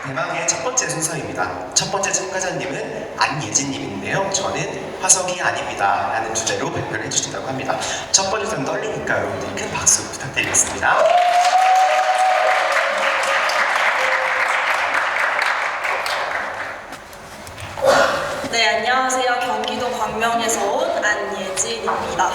대망의 첫 번째 순서입니다. 첫 번째 참가자님은 안예진님인데요. 저는 화석이 아닙니다 라는 주제로 발표를 해주신다고 합니다. 첫 번째 좀 떨리니까 여러분들 큰 박수 부탁드리겠습니다. 네, 안녕하세요. 경기도 광명에서 온 안예진입니다.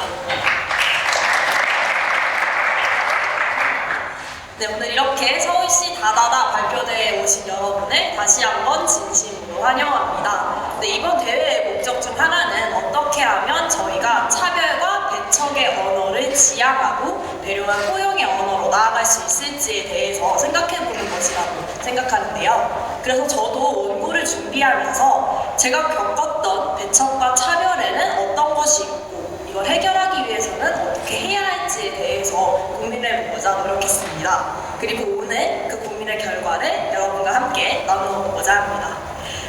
네, 오늘 이렇게 서울시 다다다 발표대회에 오신 여러분을 다시 한번 진심으로 환영합니다. 네, 이번 대회의 목적 중 하나는 어떻게 하면 저희가 차별과 배척의 언어를 지향하고 배려한 포용의 언어로 나아갈 수 있을지에 대해서 생각해보는 것이라고 생각하는데요. 그래서 저도 원고를 준비하면서 제가 겪었던 배척과 차별에는 어떤 것이 있고 이걸 해결하기 위해서는 어떻게 해야 할지에 대해서 고민해보고자 노력했습니다. 그리고 오늘 그 고민의 결과를 여러분과 함께 나누어보고자 합니다.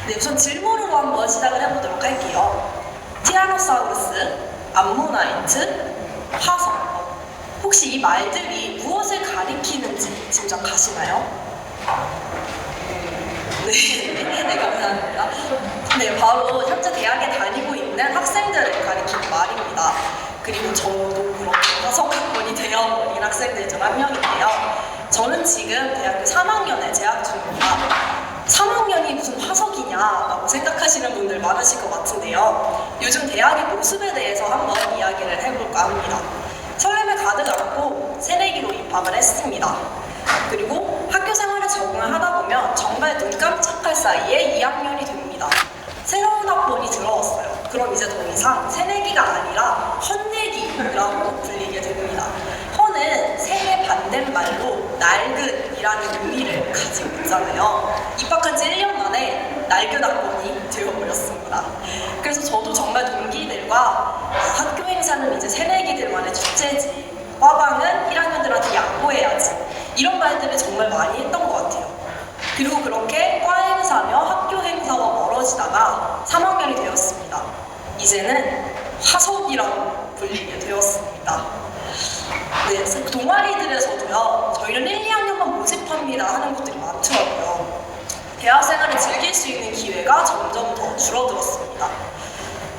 네, 우선 질문으로 한번 시작을 해보도록 할게요. 티라노사우루스, 암모나이트, 화석. 혹시 이 말들이 무엇을 가리키는지 짐작하시나요? 네, 감사합니다. 네, 바로 현재 대학에 다니고 있는 학생들을 가리키는 말입니다. 그리고 저도 그렇게 화석학번이 되어버린 학생들 중 한 명인데요. 저는 지금 대학교 3학년에 재학 중입니다. 3학년이 무슨 화석이냐라고 생각하시는 분들 많으실 것 같은데요. 요즘 대학의 모습에 대해서 한번 이야기를 해볼까 합니다. 설렘에 가득 안고 새내기로 입학을 했습니다. 그리고 학교 생활에 적응을 하다 보면 정말 눈 깜짝할 사이에 2학년이 됩니다. 새로운 학번이 들어왔어요. 그럼 이제 더 이상 새내기가 아니라 헌내기라고 불리게 됩니다. 헌은 새의 반대말로 낡은이라는 의미를 가지고 있잖아요. 입학한 지 1년 만에 낡은 학번이 되어버렸습니다. 그래서 저도 정말 동기들과 학교 행사는 이제 새내기들만의 축제지, 과방은 1학년들한테 양보해야지, 이런 말들을 정말 많이 했던 것 같아요. 그리고 그렇게 과 행사며 학교 행사와 멀어지다가 3학년이 되었습니다. 이제는 화석이라고 불리게 되었습니다. 네, 동아리들에서도요, 저희는 1, 2학년만 모집합니다 하는 것들이 많더라고요. 대학생활을 즐길 수 있는 기회가 점점 더 줄어들었습니다.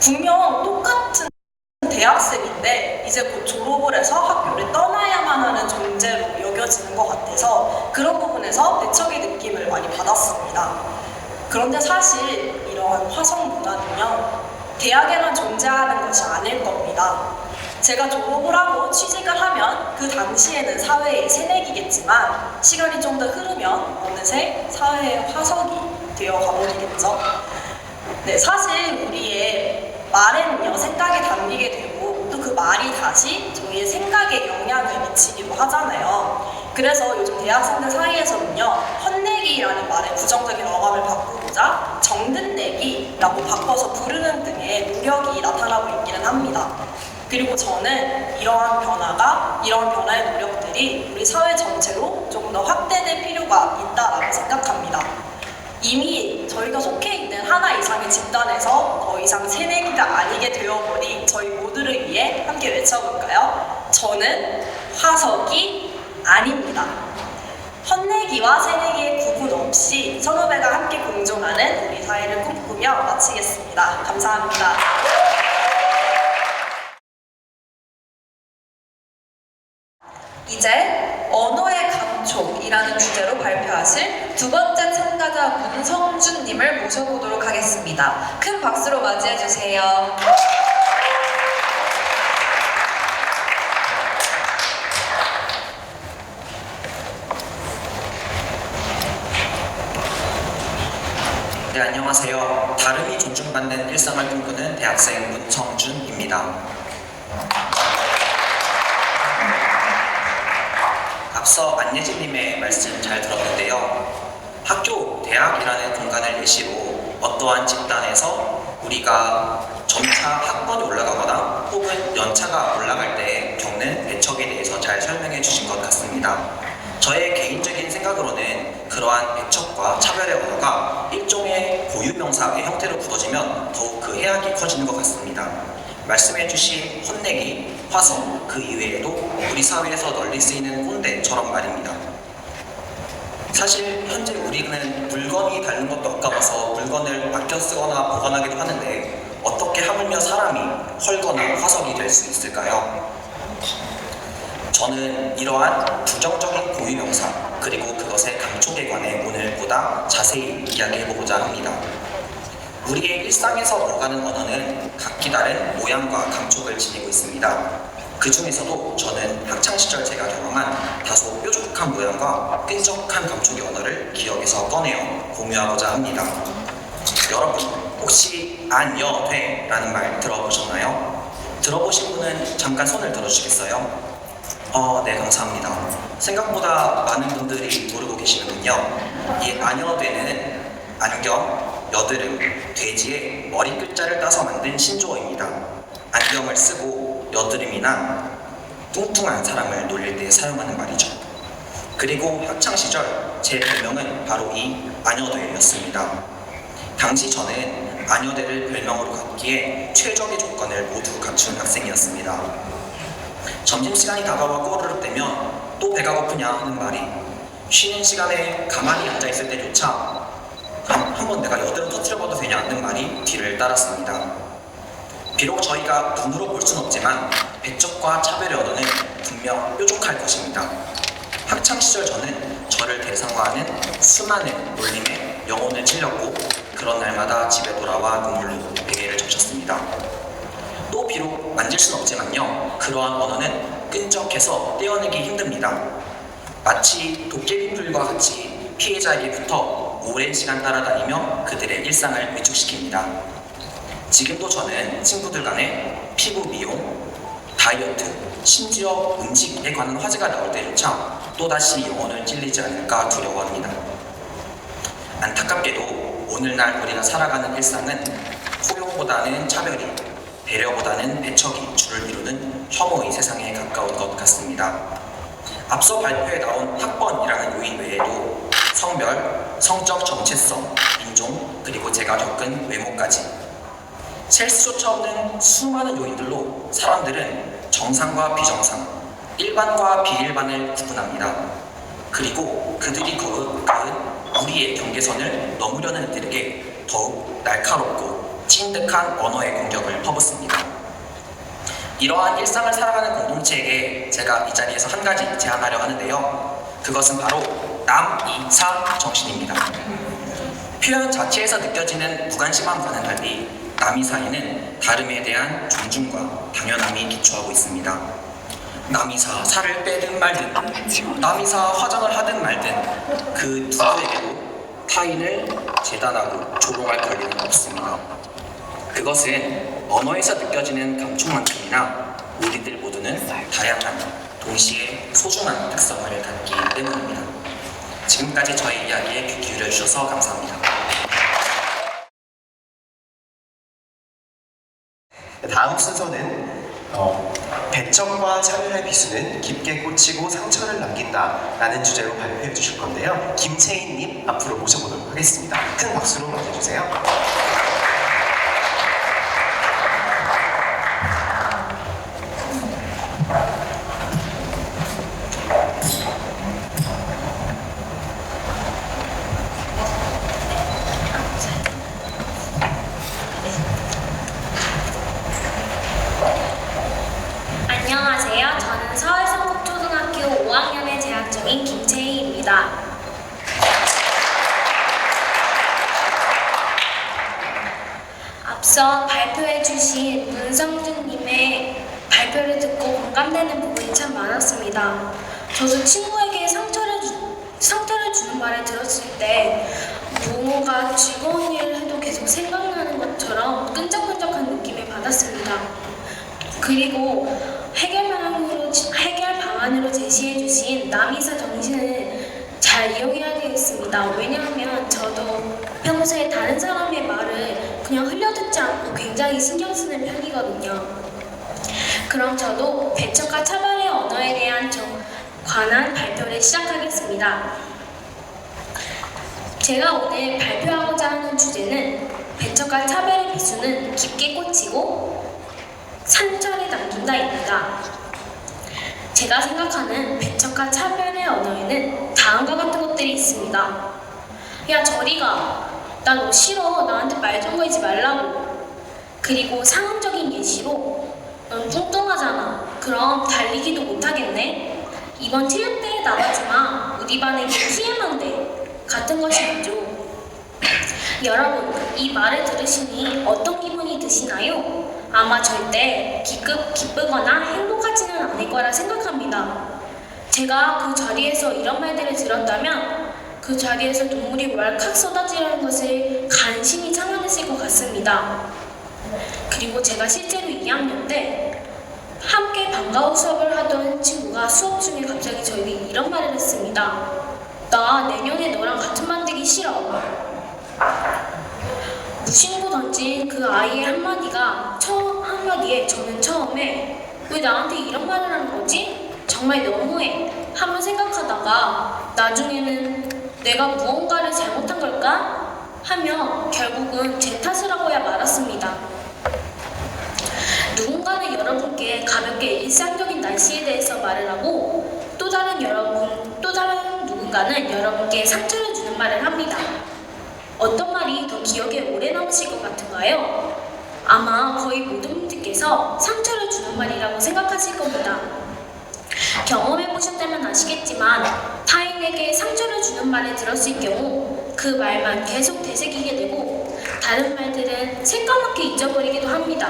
분명 똑같은 대학생인데 이제 곧 졸업을 해서 학교를 떠나야만 하는 존재로 여겨지는 것 같아서 그런 부분에서 배척의 느낌을 많이 받았습니다. 그런데 사실 이러한 화석 문화는요, 대학에만 존재하는 것이 아닐 겁니다. 제가 졸업을 하고 취직을 하면 그 당시에는 사회의 새내기겠지만 시간이 좀 더 흐르면 어느새 사회의 화석이 되어 가버리겠죠. 네, 사실 우리의 말에는요, 생각이 담기게 되고 또 그 말이 다시 저희의 생각에 영향을 미치기도 하잖아요. 그래서 요즘 대학생들 사이에서는요, 헛내기라는 말의 부정적인 어감을 바꾸고자 정든내기라고 바꿔서 부르는 등의 노력이 나타나고 있기는 합니다. 그리고 저는 이러한 변화의 노력들이 우리 사회 전체로 조금 더 확대될 필요가 있다라고 생각합니다. 이미 저희가 속해 있는 하나 이상의 집단에서 더 이상 새내기가 아니게 되어버린 저희 모두를 위해 함께 외쳐볼까요? 저는 화석이 아닙니다. 헛내기와 새내기의 구분 없이 선후배가 함께 공존하는 우리 사회를 꿈꾸며 마치겠습니다. 감사합니다. 이제 언어의 감촉이라는 주제로 발표하실 두 번째 참가자 문성준님을 모셔보도록 하겠습니다. 큰 박수로 맞이해주세요. 네, 안녕하세요. 다름이 존중받는 일상을 꿈꾸는 대학생 문성준입니다. 앞서 안예진님의 말씀 잘 들었는데요. 학교, 대학이라는 공간을 예시로 어떠한 집단에서 우리가 점차 학번이 올라가거나 혹은 연차가 올라갈 때 겪는 배척에 대해서 잘 설명해 주신 것 같습니다. 저의 개인적인 생각으로는 그러한 배척과 차별의 언어가 일종의 고유명사의 형태로 굳어지면 더욱 그 해악이 커지는 것 같습니다. 말씀해주신 혼내기, 화성, 그 이외에도 우리 사회에서 널리 쓰이는 꼰대처럼 말입니다. 사실 현재 우리는 물건이 닳는 것도 아까워서 물건을 아껴 쓰거나 보관하기도 하는데 어떻게 하물며 사람이 헐거나 화석이 될 수 있을까요? 저는 이러한 부정적인 고유명사 그리고 그것의 감촉에 관해 오늘보다 자세히 이야기해보고자 합니다. 우리의 일상에서 오가는 언어는 각기 다른 모양과 감촉을 지니고 있습니다. 그 중에서도 저는 학창시절 제가 경험한 다소 뾰족한 모양과 끈적한 감촉의 언어를 기억에서 꺼내어 공유하고자 합니다. 여러분, 혹시 안여돼라는 말 들어보셨나요? 들어보신 분은 잠깐 손을 들어주시겠어요? 네, 감사합니다. 생각보다 많은 분들이 모르고 계시는군요. 이 안여돼는 안경, 여드름, 돼지의 머리 끝자를 따서 만든 신조어입니다. 안경을 쓰고 여드름이나 뚱뚱한 사람을 놀릴 때 사용하는 말이죠. 그리고 학창시절 제 별명은 바로 이 안여돼였습니다. 당시 저는 안여돼를 별명으로 갖기에 최적의 조건을 모두 갖춘 학생이었습니다. 점심시간이 다가와 꼬르륵 대면 또 배가 고프냐 하는 말이, 쉬는 시간에 가만히 앉아있을 때조차 한번 내가 여드름 터뜨려봐도 되냐 하는 말이 뒤를 따랐습니다. 비록 저희가 눈으로 볼 순 없지만 배척과 차별의 언어는 분명 뾰족할 것입니다. 학창시절 저는 저를 대상화하는 수많은 놀림에 영혼을 찔렸고 그런 날마다 집에 돌아와 눈물로 베개를 적셨습니다. 또 비록 만질 순 없지만요, 그러한 언어는 끈적해서 떼어내기 힘듭니다. 마치 도깨비풀과 같이 피해자에게부터 오랜 시간 따라다니며 그들의 일상을 위축시킵니다. 지금도 저는 친구들 간에 피부 미용, 다이어트, 심지어 음식에 관한 화제가 나올 때조차 또다시 영혼을 찔리지 않을까 두려워합니다. 안타깝게도 오늘날 우리가 살아가는 일상은 포용보다는 차별이, 배려보다는 배척이 주를 이루는 혐오의 세상에 가까운 것 같습니다. 앞서 발표에 나온 학번이라는 요인 외에도 성별, 성적 정체성, 인종, 그리고 제가 겪은 외모까지 셀 수조차 없는 수많은 요인들로 사람들은 정상과 비정상, 일반과 비일반을 구분합니다. 그리고 그들이 그은 우리의 경계선을 넘으려는 이들에게 더욱 날카롭고 찐득한 언어의 공격을 퍼붓습니다. 이러한 일상을 살아가는 공동체에게 제가 이 자리에서 한 가지 제안하려 하는데요. 그것은 바로 남이사 정신입니다. 표현 자체에서 느껴지는 무관심함과는 달리 남이사에는 다름에 대한 존중과 당연함이 기초하고 있습니다. 남이사 살을 빼든 말든, 남이사 화장을 하든 말든 그 누구에게도 타인을 재단하고 조롱할 권리는 없습니다. 그것은 언어에서 느껴지는 감촉만큼이나 우리들 모두는 다양한, 동시에 소중한 특성을 갖기 때문입니다. 지금까지 저희 이야기에 귀 기울여 주셔서 감사합니다. 다음 순서는 배척과 차별의 비수는 깊게 꽂히고 상처를 남긴다 라는 주제로 발표해 주실 건데요. 김채인님 앞으로 모셔보도록 하겠습니다. 큰 박수로 맞아주세요. 안녕하세요. 저는 서울성북초등학교 5학년에 재학 중인 김채희입니다. 앞서 발표해주신 문성준님의 발표를 듣고 공감되는 부분이 참 많았습니다. 저도 친구에게 상처를 주는 말을 들었을 때 부모가 즐거운 일을 해도 계속 생각나는 것처럼 끈적끈적한 느낌을 받았습니다. 그리고 해결 방안으로 제시해주신 남이사 정신을 잘 이용해야겠습니다. 왜냐하면 저도 평소에 다른 사람의 말을 그냥 흘려듣지 않고 굉장히 신경 쓰는 편이거든요. 그럼 저도 배척과 차별의 언어에 대한 관한 발표를 시작하겠습니다. 제가 오늘 발표하고자 하는 주제는 배척과 차별의 비수는 깊게 꽂히고 상처를 남긴다입니다. 제가 생각하는 배척과 차별의 언어에는 다음과 같은 것들이 있습니다. 야, 저리 가. 나 너 싫어. 나한테 말 좀 걸지 말라고. 그리고 상황적인 예시로 넌 뚱뚱하잖아. 그럼 달리기도 못하겠네. 이번 체육 대회 나가지마. 우리 반에게 피해만 돼. 같은 것이겠죠. 여러분, 이 말을 들으시니 어떤 기분이 드시나요? 아마 절대 기쁘거나 행복하지는 않을 거라 생각합니다. 제가 그 자리에서 이런 말들을 들었다면 그 자리에서 눈물이 왈칵 쏟아지는 것을 간신히 참아냈을 것 같습니다. 그리고 제가 실제로 2학년 때 함께 방과후 수업을 하던 친구가 수업 중에 갑자기 저에게 이런 말을 했습니다. 나 내년에 너랑 같은 반 되기 싫어. 무심코 던진 그 아이의 한마디에 저는 처음에 왜 나한테 이런 말을 하는 거지? 정말 너무해 하며 생각하다가 나중에는 내가 무언가를 잘못한 걸까? 하며 결국은 제 탓을 하고야 말았습니다. 누군가는 여러분께 가볍게 일상적인 날씨에 대해서 말을 하고 또 다른 누군가는 여러분께 상처를 주는 말을 합니다. 어떤 말이 더 기억에 오래 남으실 것 같은가요? 아마 거의 모든 분들께서 상처를 주는 말이라고 생각하실 겁니다. 경험해보셨다면 아시겠지만 타인에게 상처를 주는 말을 들었을 경우 그 말만 계속 되새기게 되고 다른 말들은 새까맣게 잊어버리기도 합니다.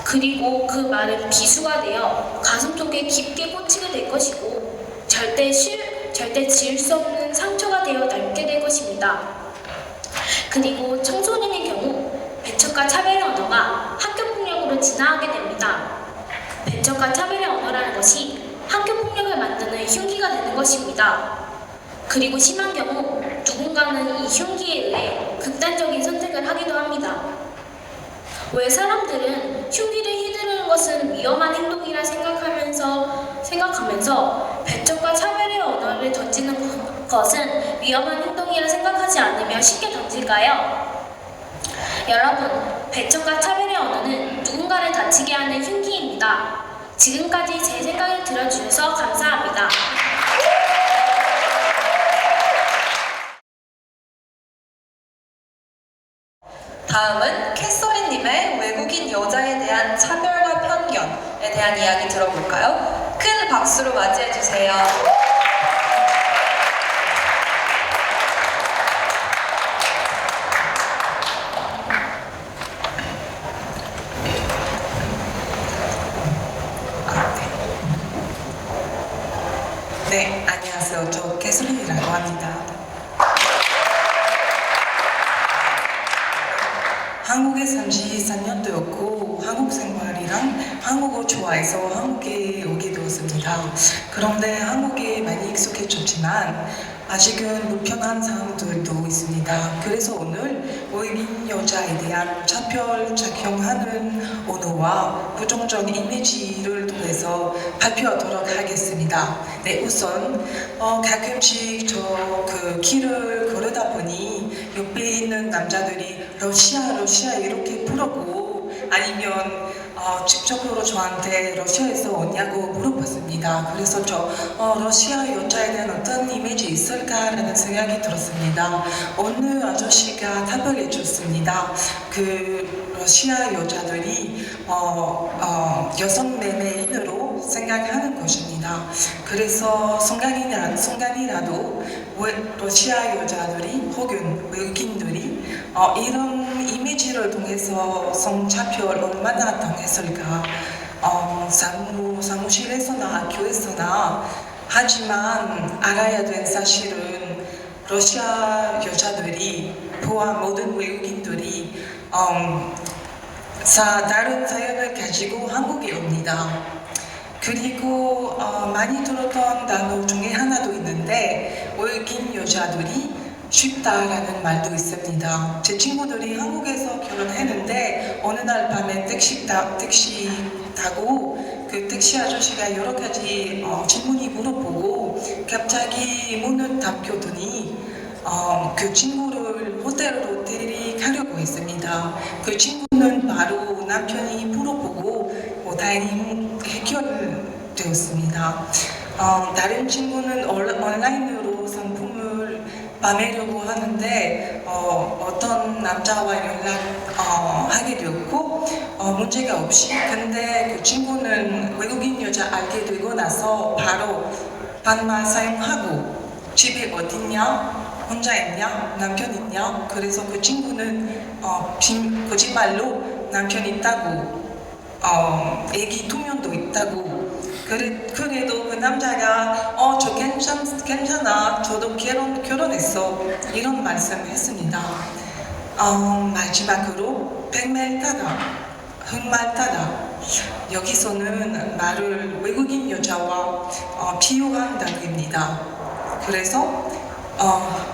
그리고 그 말은 비수가 되어 가슴속에 깊게 꽂히게 될 것이고 절대 지울 수 없는 상처가 되어 남게 될 것입니다. 그리고 청소년의 경우 배척과 차별의 언어가 학교폭력으로 진화하게 됩니다. 배척과 차별의 언어라는 것이 학교폭력을 만드는 흉기가 되는 것입니다. 그리고 심한 경우 누군가는 이 흉기에 의해 극단적인 선택을 하기도 합니다. 왜 사람들은 흉기를 휘두르는 것은 위험한 행동이라 생각하면서 배척과 차별의 언어를 던지는 것은 위험한 행동이라 생각하지 않으며 쉽게 던질까요? 여러분, 배척과 차별의 언어는 누군가를 다치게 하는 흉기입니다. 지금까지 제 생각을 들어주셔서 감사합니다. 다음은 캐서린님의 외국인 여자에 대한 차별과 편견에 대한 이야기 들어볼까요? 큰 박수로 맞이해주세요. 네, 안녕하세요. 저 캐서린이라고 합니다. 한국에 34년도였고 한국 생활이랑 한국어 좋아해서 한국에 오게 되었습니다. 그런데 한국에 많이 익숙해졌지만 아직은 불편한 사항들도 있습니다. 그래서 오늘 외국인 여자에 대한 차별 작용하는 언어와 부정적 이미지를 통해서 발표하도록 하겠습니다. 네, 우선 가끔씩 저 그 길을 걸으다 보니 옆에 있는 남자들이 러시아 이렇게 부르고 아니면 직접으로 저한테 러시아에서 오냐고 물어봤습니다. 그래서 저 러시아 여자에 대한 어떤 이미지 있을까라는 생각이 들었습니다. 어느 아저씨가 답을 해줬습니다. 그 러시아 여자들이 여성 매매인으로 생각하는 것입니다. 그래서 순간이라도 러시아 여자들이 혹은 외국인들이 이런 이미지를 통해서 성차별 얼마나 당했을까. 사무실에서나 학교에서나 하지만 알아야 될 사실은 러시아 여자들이 포함 모든 외국인들이 다른 사연을 가지고 한국에 옵니다. 그리고 많이 들었던 단어 중에 하나도 있는데 외국인 여자들이 쉽다라는 말도 있습니다. 제 친구들이 한국에서 결혼했는데 어느 날 밤에 택시 타고 그 택시 아저씨가 여러 가지 질문이 물어보고 갑자기 문을 닫혀두니 그 친구를 호텔로 데리가려고 했습니다. 그 친구는 바로 남편이 물어보고 다행히 해결되었습니다. 다른 친구는 온라인으로 상품을 판매하려고 하는데 어떤 남자와 연락하게 되었고 문제가 없이 근데 그 친구는 외국인 여자 알게 되고 나서 바로 반말 사용하고 집에 어딨냐? 혼자 있냐? 남편 있냐? 그래서 그 친구는 거짓말로 남편 있다고 애기 2명도 있다고 그래도 그 남자가 저 괜찮아 저도 결혼했어 이런 말씀했습니다. 마지막으로 백말 타다 흑말 타다 여기서는 말을 외국인 여자와 비유한 단어입니다. 그래서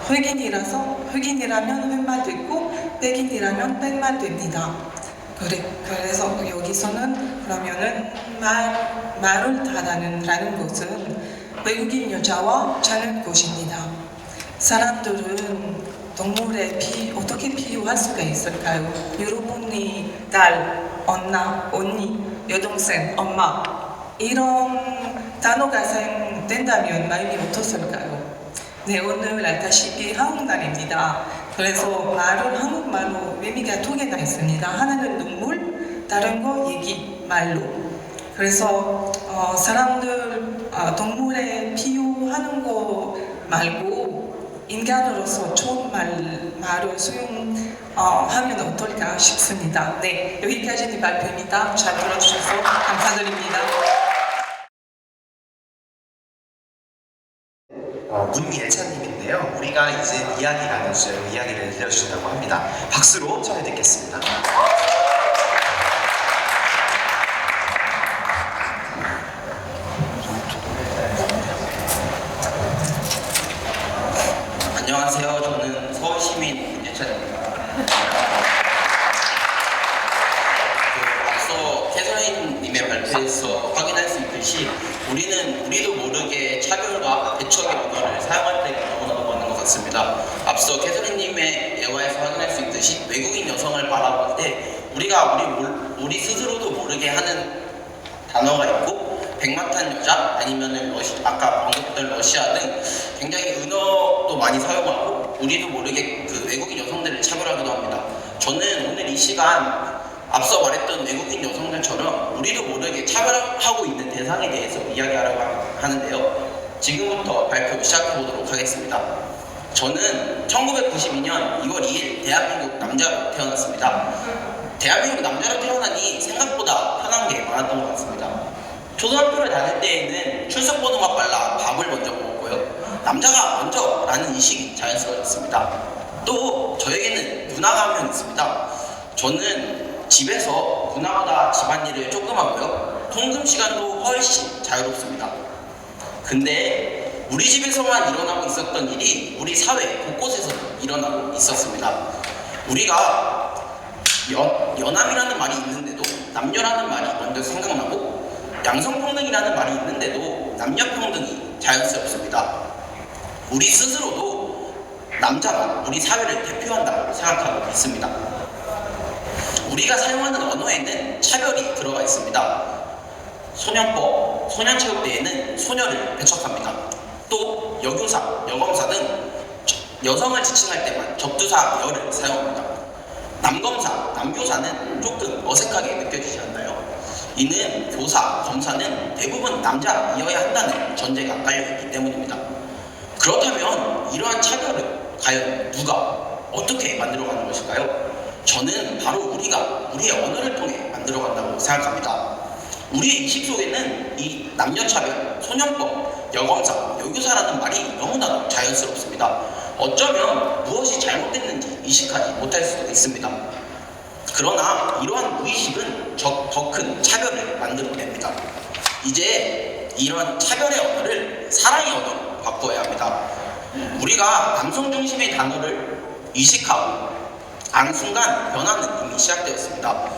흑인이라면 흑말 됐고 백인이라면 백말 됩니다. 그래서 여기서는 그러면은 말을 타다는라는 것은 외국인 여자와 자는 것입니다. 사람들은 동물에 어떻게 비유할 수가 있을까요? 여러분이 딸, 언니, 여동생, 엄마 이런 단어가 사용된다면 마음이 어떻을까요? 네, 오늘 알다시피 한국날입니다. 그래서 말은 한국말로 의미가 2개나 있습니다. 하나는 눈물, 다른 거 얘기, 말로. 그래서 사람들 동물에 비유하는 거 말고 인간으로서 좋은 말을 수용하면 어떨까 싶습니다. 네, 여기까지 발표입니다. 잘 들어주셔서 감사드립니다. 문예찬님인데요. 우리가 이제 이야기라는 주제로 이야기를 들려주신다고 합니다. 박수로 청해 듣겠습니다. 안녕하세요. 저는 서울시민 문예찬입니다. 앞서 캐서린님의 발표에서 확인할 수 있듯이 우리도 모르게 차별과 배척의 언어를 사용할 때가 너무나도 많은 것 같습니다. 앞서 캐서린님의 예화에서 확인할 수 있듯이 외국인 여성을 바라볼 때 우리 스스로도 모르게 하는 단어가 있고 백마탄 여자 아니면은 아까 언급된 러시아 등 굉장히 은어도 많이 사용하고 우리도 모르게 그 외국인 여성들을 차별하기도 합니다. 저는 오늘 이 시간 앞서 말했던 외국인 여성들처럼 우리도 모르게 차별하고 있는 대상에 대해서 이야기하려고 하는데요. 지금부터 발표 시작해보도록 하겠습니다. 저는 1992년 2월 2일 대한민국 남자로 태어났습니다. 대한민국 남자로 태어나니 생각보다 편한 게 많았던 것 같습니다. 초등학교를 다닐 때에는 출석번호가 빨라 밥을 먼저 먹었고요. 남자가 먼저 라는 인식이 자연스러웠습니다. 또 저에게는 누나가 한 명 있습니다. 저는 집에서 누나보다 집안일을 조금 하고요. 통금 시간도 훨씬 자유롭습니다. 근데 우리 집에서만 일어나고 있었던 일이 우리 사회 곳곳에서 일어나고 있었습니다. 우리가 연함이라는 말이 있는데도 남녀라는 말이 먼저 생각나고 양성평등이라는 말이 있는데도 남녀평등이 자연스럽습니다. 우리 스스로도 남자가 우리 사회를 대표한다고 생각하고 있습니다. 우리가 사용하는 언어에는 차별이 들어가 있습니다. 소년법, 소년체육대회는 소녀를 배척합니다. 또 여교사, 여검사 등 여성을 지칭할 때만 접두사 여를 사용합니다. 남검사, 남교사는 조금 어색하게 느껴지지 않나요? 이는 교사, 검사는 대부분 남자이어야 한다는 전제가 깔려있기 때문입니다. 그렇다면 이러한 차별을 과연 누가 어떻게 만들어가는 것일까요? 저는 바로 우리가 우리의 언어를 통해 만들어간다고 생각합니다. 우리의 인식 속에는 이 남녀차별, 소년법, 여검사, 여교사라는 말이 너무나도 자연스럽습니다. 어쩌면 무엇이 잘못됐는지 의식하지 못할 수도 있습니다. 그러나 이러한 무의식은 더 큰 차별을 만들어냅니다. 이제 이러한 차별의 언어를 사랑의 언어로 바꿔야 합니다. 우리가 남성 중심의 단어를 의식하고 순간 변화는 이미 시작되었습니다.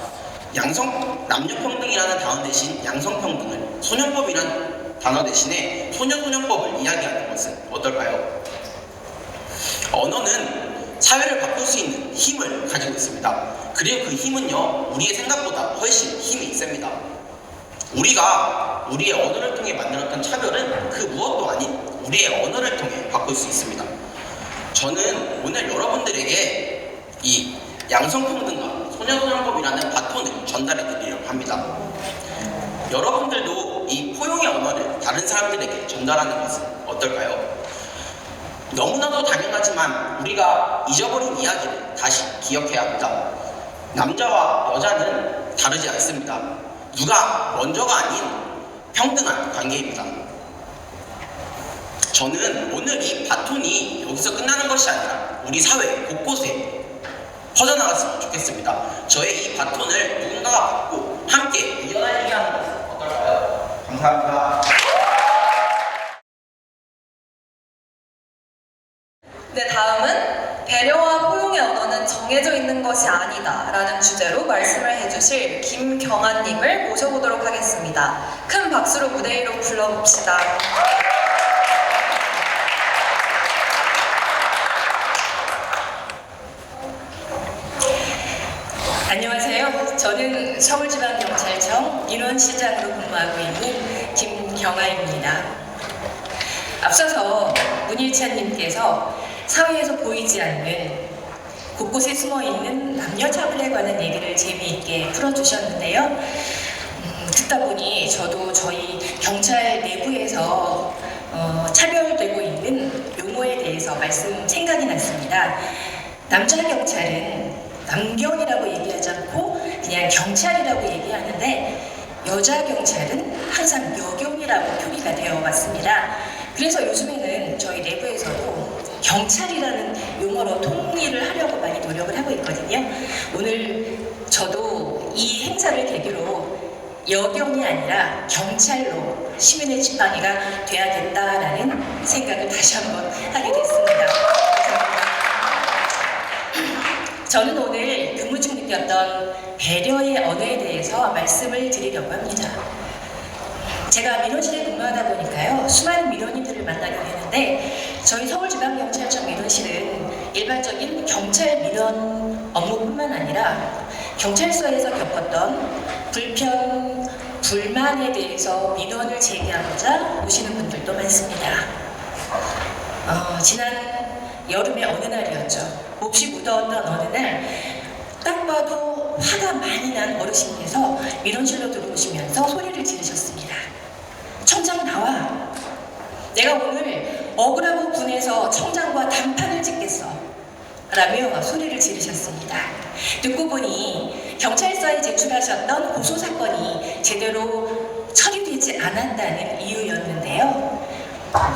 남녀평등이라는 단어 대신 양성평등을, 소년법이라는 단어 대신에 소년법을 이야기하는 것은 어떨까요? 언어는 사회를 바꿀 수 있는 힘을 가지고 있습니다. 그리고 그 힘은요, 우리의 생각보다 훨씬 힘이 셉니다. 우리가 우리의 언어를 통해 만들었던 차별은 그 무엇도 아닌 우리의 언어를 통해 바꿀 수 있습니다. 저는 오늘 여러분들에게 이 양성평등과 소녀소년법이라는 바톤을 전달해 드리려고 합니다. 여러분들도 이 포용의 언어를 다른 사람들에게 전달하는 것은 어떨까요? 너무나도 당연하지만 우리가 잊어버린 이야기를 다시 기억해야 합니다. 남자와 여자는 다르지 않습니다. 누가 먼저가 아닌 평등한 관계입니다. 저는 오늘 이 바톤이 여기서 끝나는 것이 아니라 우리 사회 곳곳에 퍼져나갔으면 좋겠습니다. 저의 이 바톤을 누군가가 받고 함께 이어나가게 하는 것은 어떨까요? 감사합니다. 네, 다음은 배려와 포용의 언어는 정해져 있는 것이 아니다 라는 주제로 말씀을 해주실 김경아님을 모셔보도록 하겠습니다. 큰 박수로 무대 위로 불러봅시다. 안녕하세요. 저는 서울지방경찰청 인원실장으로 근무하고 있는 김경아입니다. 앞서서 문일찬님께서 사회에서 보이지 않는 곳곳에 숨어있는 남녀차별에 관한 얘기를 재미있게 풀어주셨는데요. 듣다 보니 저도 저희 경찰 내부에서 차별되고 있는 용어에 대해서 생각이 났습니다. 남자 경찰은 남경이라고 얘기하지 않고 그냥 경찰이라고 얘기하는데 여자 경찰은 항상 여경이라고 표기가 되어 왔습니다. 그래서 요즘에는 저희 내부에서도 경찰이라는 용어로 통일을 하려고 많이 노력을 하고 있거든요. 오늘 저도 이 행사를 계기로 여경이 아니라 경찰로 시민의 지팡이가 돼야겠다라는 생각을 다시 한번 하게 됐습니다. 감사합니다. 저는 오늘 근무 중 느꼈던 배려의 언어에 대해서 말씀을 드리려고 합니다. 제가 민원실에 근무하다 보니까요, 수많은 민원인들을 만나게 되는데 저희 서울지방경찰청 민원실은 일반적인 경찰 민원 업무뿐만 아니라 경찰서에서 겪었던 불편, 불만에 대해서 민원을 제기하고자 오시는 분들도 많습니다. 지난 여름의 어느 날이었죠. 몹시 무더웠던 어느 날 딱 봐도 화가 많이 난 어르신께서 민원실로 들어오시면서 소리를 지르셨습니다. 청장 나와. 내가 오늘 억울하고 분해서 청장과 단판을 짓겠어. 라며 소리를 지르셨습니다. 듣고 보니 경찰서에 제출하셨던 고소사건이 제대로 처리되지 않았다는 이유였는데요.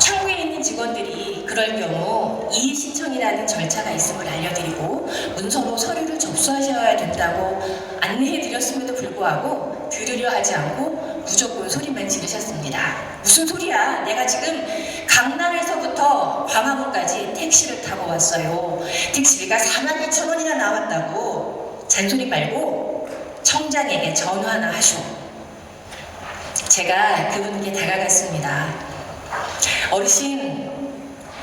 창구에 있는 직원들이 그럴 경우 이의신청이라는 절차가 있음을 알려드리고 문서로 서류를 접수하셔야 된다고 안내해드렸음에도 불구하고 들으려 하지 않고 무조건 소리만 지르셨습니다. 무슨 소리야? 내가 지금 강남에서부터 광화문까지 택시를 타고 왔어요. 택시비가 42,000원이나 나왔다고. 잔소리 말고 청장에게 전화나 하쇼. 제가 그분께 다가갔습니다. 어르신,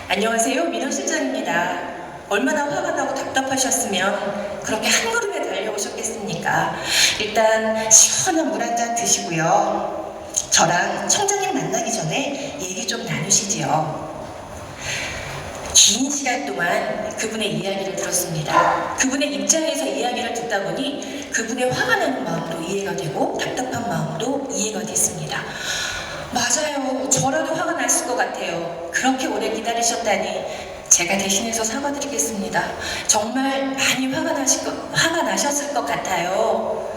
안녕하세요. 민원실장입니다. 얼마나 화가 나고 답답하셨으면 그렇게 한 걸음에 달려오셨겠습니까? 일단 시원한 물 한 잔 드시고요. 저랑 청장님 만나기 전에 얘기 좀 나누시지요. 긴 시간 동안 그분의 이야기를 들었습니다. 그분의 입장에서 이야기를 듣다 보니 그분의 화가 나는 마음도 이해가 되고 답답한 마음도 이해가 됐습니다. 맞아요. 저라도 화가 났을 것 같아요. 그렇게 오래 기다리셨다니 제가 대신해서 사과드리겠습니다. 정말 많이 화가 나셨을 것 같아요.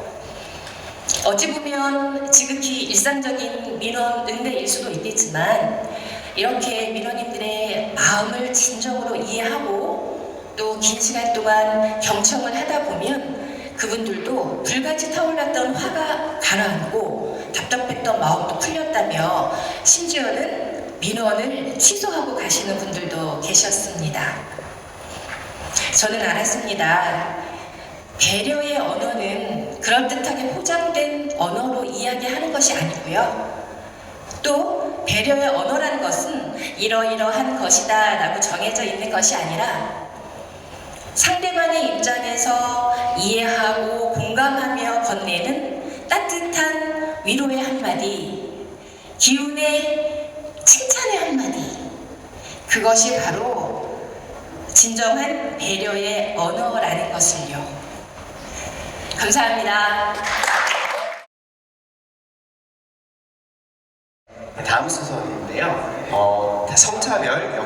어찌 보면 지극히 일상적인 민원 응대일 수도 있겠지만 이렇게 민원인들의 마음을 진정으로 이해하고 또 긴 시간 동안 경청을 하다 보면 그분들도 불같이 타올랐던 화가 가라앉고 답답했던 마음도 풀렸다며 심지어는 민원을 취소하고 가시는 분들도 계셨습니다. 저는 알았습니다. 배려의 언어는 그럴듯하게 포장된 언어로 이야기하는 것이 아니고요. 또 배려의 언어라는 것은 이러이러한 것이다 라고 정해져 있는 것이 아니라 상대방의 입장에서 이해하고 공감하며 건네는 따뜻한 위로의 한마디, 기운의 칭찬의 한마디, 그것이 바로 진정한 배려의 언어라는 것을요. 감사합니다. 다음 순서인데요. 성차별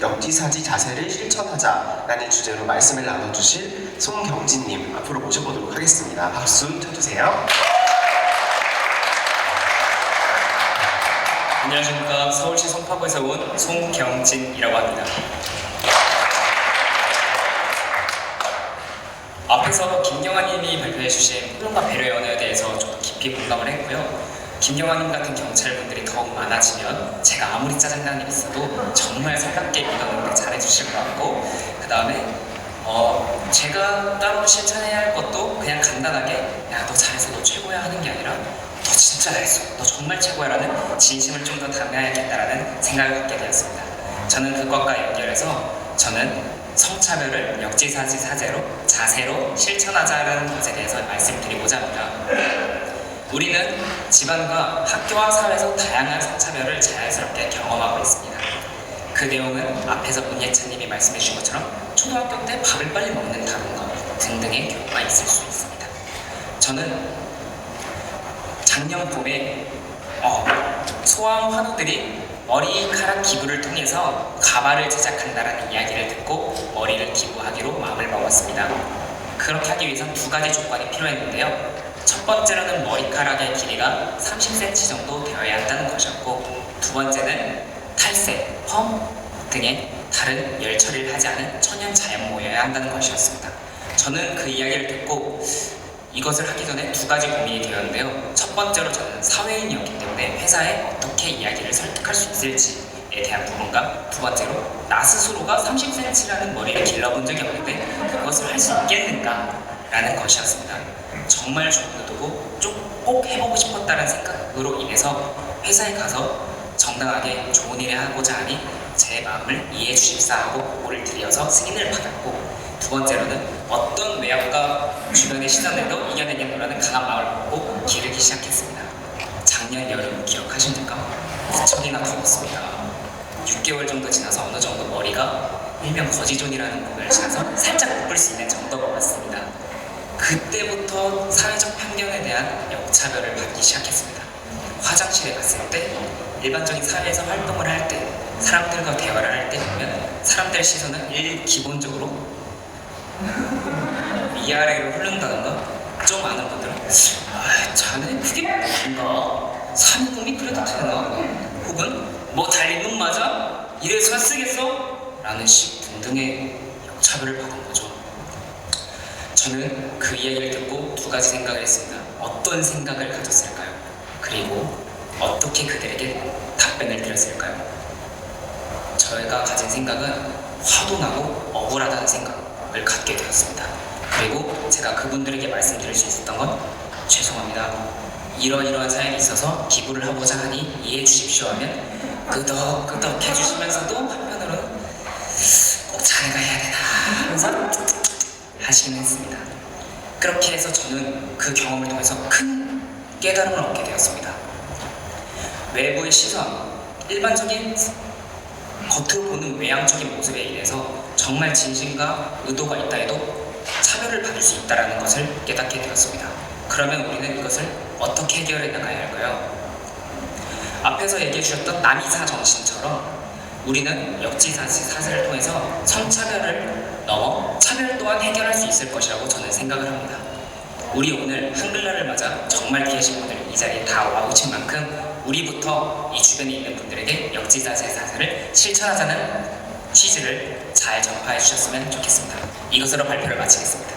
역지사지 자세를 실천하자라는 주제로 말씀을 나눠주실 송경진님 앞으로 모셔보도록 하겠습니다. 박수 쳐주세요. 안녕하십니까. 서울시 송파구에서 온 송경진이라고 합니다. 앞에서 김경아님이 발표해 주신 포용과 배려의 언어에 대해서 좀 깊이 공감을 했고요. 김경아님 같은 경찰분들이 더욱 많아지면 제가 아무리 짜증나는 일 있어도 정말 살갑게 믿었는데 잘해주실 것 같고, 그 다음에 제가 따로 실천해야 할 것도 그냥 간단하게 야 너 잘해서 너 최고야 하는 게 아니라 너 진짜 잘했어 너 정말 최고야 라는 진심을 좀 더 담아야겠다라는 생각을 갖게 되었습니다. 저는 그것과 연결해서 저는 성차별을 역지사지 자세로 실천하자라는 것에 대해서 말씀드리고자 합니다. 우리는 집안과 학교와 사회에서 다양한 성차별을 자연스럽게 경험하고 있습니다. 그 내용은 앞에서 문예찬님이 말씀해 주신 것처럼 초등학교 때 밥을 빨리 먹는다는 것 등등의 경우가 있을 수 있습니다. 저는 작년 봄에 소아원 환우들이 머리카락 기부를 통해서 가발을 제작한다라는 이야기를 듣고 머리를 기부하기로 마음을 먹었습니다. 그렇게 하기 위해선 두 가지 조건이 필요했는데요. 첫 번째로는 머리카락의 길이가 30cm 정도 되어야 한다는 것이었고, 두 번째는 탈색, 펌 등의 다른 열 처리를 하지 않은 천연 자연모여야 한다는 것이었습니다. 저는 그 이야기를 듣고 이것을 하기 전에 두 가지 고민이 되었는데요. 첫 번째로 저는 사회인이었기 때문에 회사에 어떻게 이야기를 설득할 수 있을지에 대한 부분과, 두 번째로 나 스스로가 30cm라는 머리를 길러본 적이 없는데 그것을 할 수 있겠는가라는 것이었습니다. 정말 좋은 의도고 꼭 해보고 싶었다는 생각으로 인해서 회사에 가서 정당하게 좋은 일을 하고자 하니 제 마음을 이해해 주십사 하고 보고를 드려서 승인을 받았고, 두 번째로는 어떤 외압과 주변의 시선에도 이겨내겠노라는 강한 마음을 먹고 기르기 시작했습니다. 작년 여름 기억하십니까? 무척이나 더웠습니다. 6개월 정도 지나서 어느 정도 머리가 일명 거지존이라는 부분을 지나서 살짝 묶을 수 있는 정도가 왔습니다. 그때부터 사회적 편견에 대한 역차별을 받기 시작했습니다. 화장실에 갔을 때, 일반적인 사회에서 활동을 할 때, 사람들과 대화를 할 때 보면 사람들의 시선은 기본적으로 위아래로 흐른다던가, 좀 아는 분들은 자네 그게 뭔가? 사는 놈이 그래도 되나? 혹은 뭐 달린 놈 맞아? 이래서 쓰겠어? 라는 식 등등의 역차별을 받은 거죠. 저는 그 이야기를 듣고 두 가지 생각을 했습니다. 어떤 생각을 가졌을까요? 그리고 어떻게 그들에게 답변을 드렸을까요? 저희가 가진 생각은 화도 나고 억울하다는 생각을 갖게 되었습니다. 그리고 제가 그분들에게 말씀드릴 수 있었던 건 죄송합니다. 이러이러한 사연이 있어서 기부를 하고자 하니 이해해 주십시오 하면 끄덕끄덕 해주시면서도 한편으로는 꼭 자네가 해야 되나 하면서 하시긴 했습니다. 그렇게 해서 저는 그 경험을 통해서 큰 깨달음을 얻게 되었습니다. 외부의 시선, 일반적인 겉으로 보는 외향적인 모습에 인해서 정말 진심과 의도가 있다 해도 차별을 받을 수 있다는 것을 깨닫게 되었습니다. 그러면 우리는 이것을 어떻게 해결해 나가야 할까요? 앞에서 얘기해 주셨던 남이사 정신처럼 우리는 역지사지 사슬을 통해서 성차별을 넘어 차별 또한 해결할 수 있을 것이라고 저는 생각을 합니다. 우리 오늘 한글날을 맞아 정말 귀하신 분들이 이 자리에 다 와주신 만큼 우리부터 이 주변에 있는 분들에게 역지사지 사슬을 실천하자는 취지를 잘 전파해 주셨으면 좋겠습니다. 이것으로 발표를 마치겠습니다.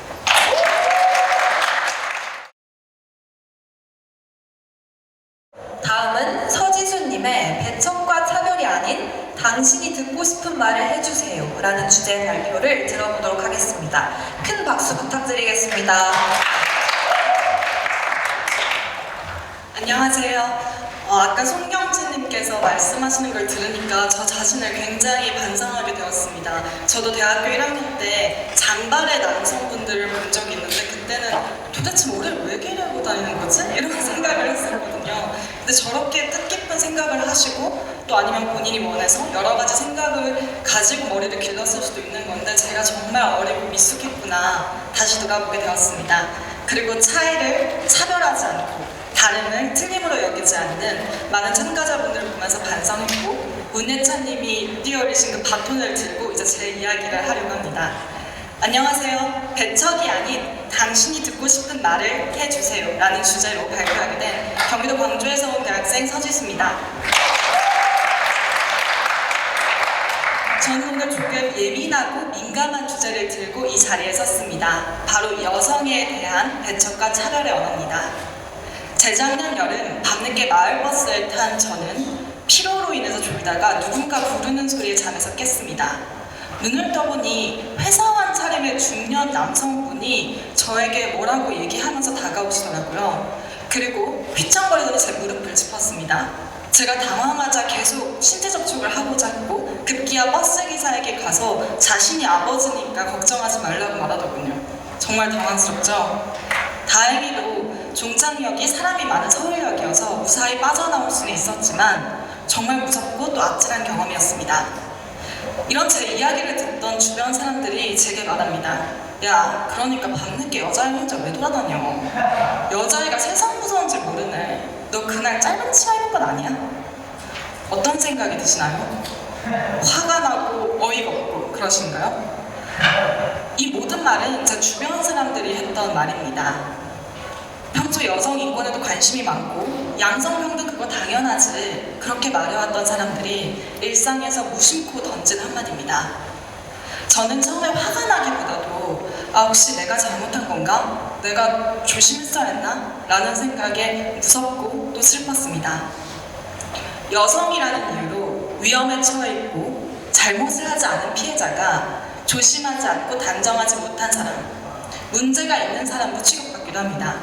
다음은 서지수님의 배척과 차별이 아닌 당신이 듣고 싶은 말을 해주세요 라는 주제의 발표를 들어보도록 하겠습니다. 큰 박수 부탁드리겠습니다. 안녕하세요. 아까 송경진님께서 말씀하시는 걸 들으니까 저 자신을 굉장히 반성하게 되었습니다. 저도 대학교 1학년 때 잔발의 남성분들을 본 적이 있는데 그때는 도대체 머리를 왜 기르고 다니는 거지? 이런 생각을 했습니다. 들거든요. 근데 저렇게 뜻깊은 생각을 하시고 또 아니면 본인이 원해서 여러 가지 생각을 가지고 머리를 길렀을 수도 있는 건데 제가 정말 어리고 미숙했구나 다시 돌아보게 되었습니다. 그리고 차이를 차별하지 않고 다름을 틀림으로 여기지 않는 많은 참가자분들을 보면서 반성했고 문예찬님이 뛰어올리신 그 바톤을 들고 이제 제 이야기를 하려고 합니다. 안녕하세요. 배척이 아닌 당신이 듣고 싶은 말을 해주세요 라는 주제로 발표하게 된 경기도 광주에서 온 대학생 서지수입니다. 저는 오늘 조금 예민하고 민감한 주제를 들고 이 자리에 섰습니다. 바로 여성에 대한 배척과 차별의 언어입니다. 재작년 여름 밤늦게 마을버스를 탄 저는 피로로 인해서 졸다가 누군가 부르는 소리에 잠에서 깼습니다. 눈을 떠보니 회사원 차림의 중년 남성분이 저에게 뭐라고 얘기하면서 다가오시더라고요. 그리고 휘청거리더니 제 무릎을 짚었습니다. 제가 당황하자 계속 신체 접촉을 하고자 했고 급기야 버스기사에게 가서 자신이 아버지니까 걱정하지 말라고 말하더군요. 정말 당황스럽죠? 다행히도 종착역이 사람이 많은 서울역이어서 무사히 빠져나올 수는 있었지만 정말 무섭고 또 아찔한 경험이었습니다. 이런 제 이야기를 듣던 주변 사람들이 제게 말합니다. 야, 그러니까 밤늦게 여자애 혼자 왜 돌아다녀? 여자애가 세상 무서운 줄 모르네. 너 그날 짧은 치마 입은 건 아니야? 어떤 생각이 드시나요? 화가 나고 어이가 없고 그러신가요? 이 모든 말은 제 주변 사람들이 했던 말입니다. 평소 여성 인권에도 관심이 많고 양성평등 그거 당연하지 그렇게 말해왔던 사람들이 일상에서 무심코 던진 한마디입니다. 저는 처음에 화가 나기보다도 혹시 내가 잘못한 건가? 내가 조심했어야 했나? 라는 생각에 무섭고 또 슬펐습니다. 여성이라는 이유로 위험에 처해 있고 잘못을 하지 않은 피해자가 조심하지 않고 단정하지 못한 사람, 문제가 있는 사람으로 취급받기도 합니다.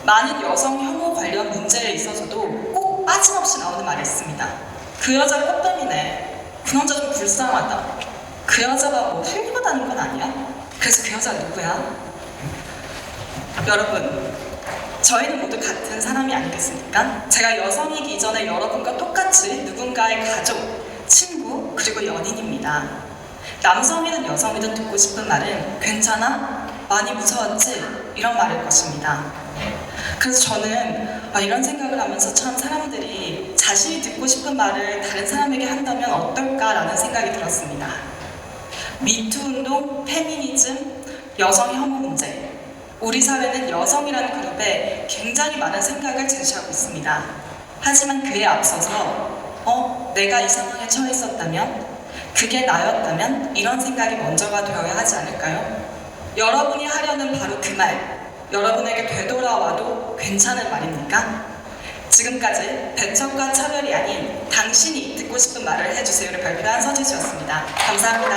많은 여성 혐오 관련 문제에 있어서도 꼭 빠짐없이 나오는 말이 있습니다. 그 여자 꽃뱀이네. 그 남자 좀 불쌍하다. 그 여자가 뭐 훌륭하다는 건 아니야? 그래서 그 여자 누구야? 여러분, 저희는 모두 같은 사람이 아니겠습니까? 제가 여성이기 이전에 여러분과 똑같이 누군가의 가족, 친구, 그리고 연인입니다. 남성이든 여성이든 듣고 싶은 말은 괜찮아? 많이 무서웠지? 이런 말일 것입니다. 그래서 저는 이런 생각을 하면서 참 사람들이 자신이 듣고 싶은 말을 다른 사람에게 한다면 어떨까라는 생각이 들었습니다. 미투 운동, 페미니즘, 여성 혐오 문제. 우리 사회는 여성이라는 그룹에 굉장히 많은 생각을 제시하고 있습니다. 하지만 그에 앞서서 내가 이 상황에 처해 있었다면, 그게 나였다면 이런 생각이 먼저가 되어야 하지 않을까요? 여러분이 하려는 바로 그 말, 여러분에게 되돌아와도 괜찮은 말입니까? 지금까지 배척과 차별이 아닌 당신이 듣고 싶은 말을 해주세요를 발표한 서지수였습니다. 감사합니다.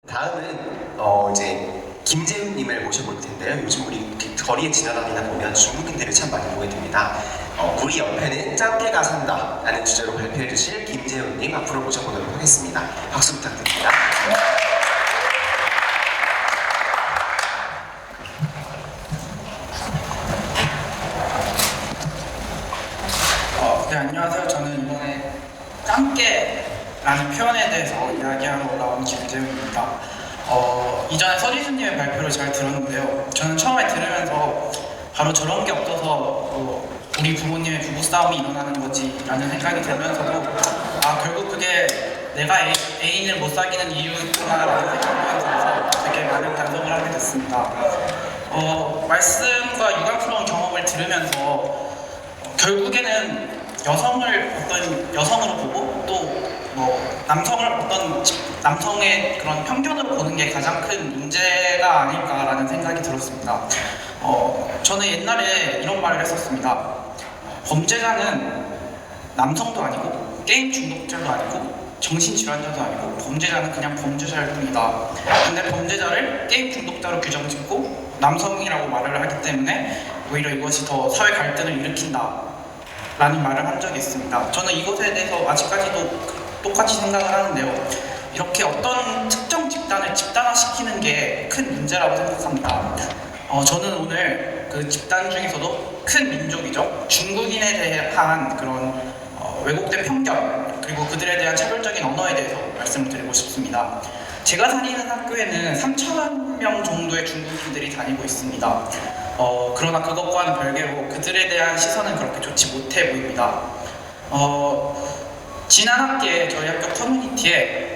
다음은 이제 김재훈님을 모셔볼 텐데요. 요즘 우리 거리에 지나다니다 보면 중국인들을 참 많이 보게 됩니다. 우리 옆에는 짱깨가 산다 라는 주제로 발표해 주실 김재훈님 앞으로 모셔보도록 하겠습니다. 박수 부탁드립니다. 네, 안녕하세요. 저는 이번에 짱깨라는 표현에 대해서 이야기하러 올라온 김재훈입니다. 이전에 서지수님의 발표를 잘 들었는데요. 저는 처음에 들으면서 바로 저런 게 없어서 우리 부모님의 부부싸움이 일어나는 거지 라는 생각이 들면서도 결국 그게 내가 애인을 못 사귀는 이유구나 라는 생각이 들어서 되게 많은 반성을 하게 됐습니다. 말씀과 유감스러운 경험을 들으면서 결국에는 여성을 여성으로 보고 또 남성을 남성의 그런 편견으로 보는 게 가장 큰 문제가 아닐까라는 생각이 들었습니다. 저는 옛날에 이런 말을 했었습니다. 범죄자는 남성도 아니고 게임 중독자도 아니고 정신질환자도 아니고 범죄자는 그냥 범죄자일 뿐이다. 근데 범죄자를 게임 중독자로 규정짓고 남성이라고 말을 하기 때문에 오히려 이것이 더 사회 갈등을 일으킨다 라는 말을 한 적이 있습니다. 저는 이것에 대해서 아직까지도 똑같이 생각을 하는데요. 이렇게 어떤 특정 집단을 집단화시키는 게 큰 문제라고 생각합니다. 저는 오늘 그 집단 중에서도 큰 민족이죠. 중국인에 대한 그런 왜곡된 편견 그리고 그들에 대한 차별적인 언어에 대해서 말씀을 드리고 싶습니다. 제가 다니는 학교에는 3,000명 정도의 중국인들이 다니고 있습니다. 그러나 그것과는 별개로 그들에 대한 시선은 그렇게 좋지 못해 보입니다. 지난 학기에 저희 학교 커뮤니티에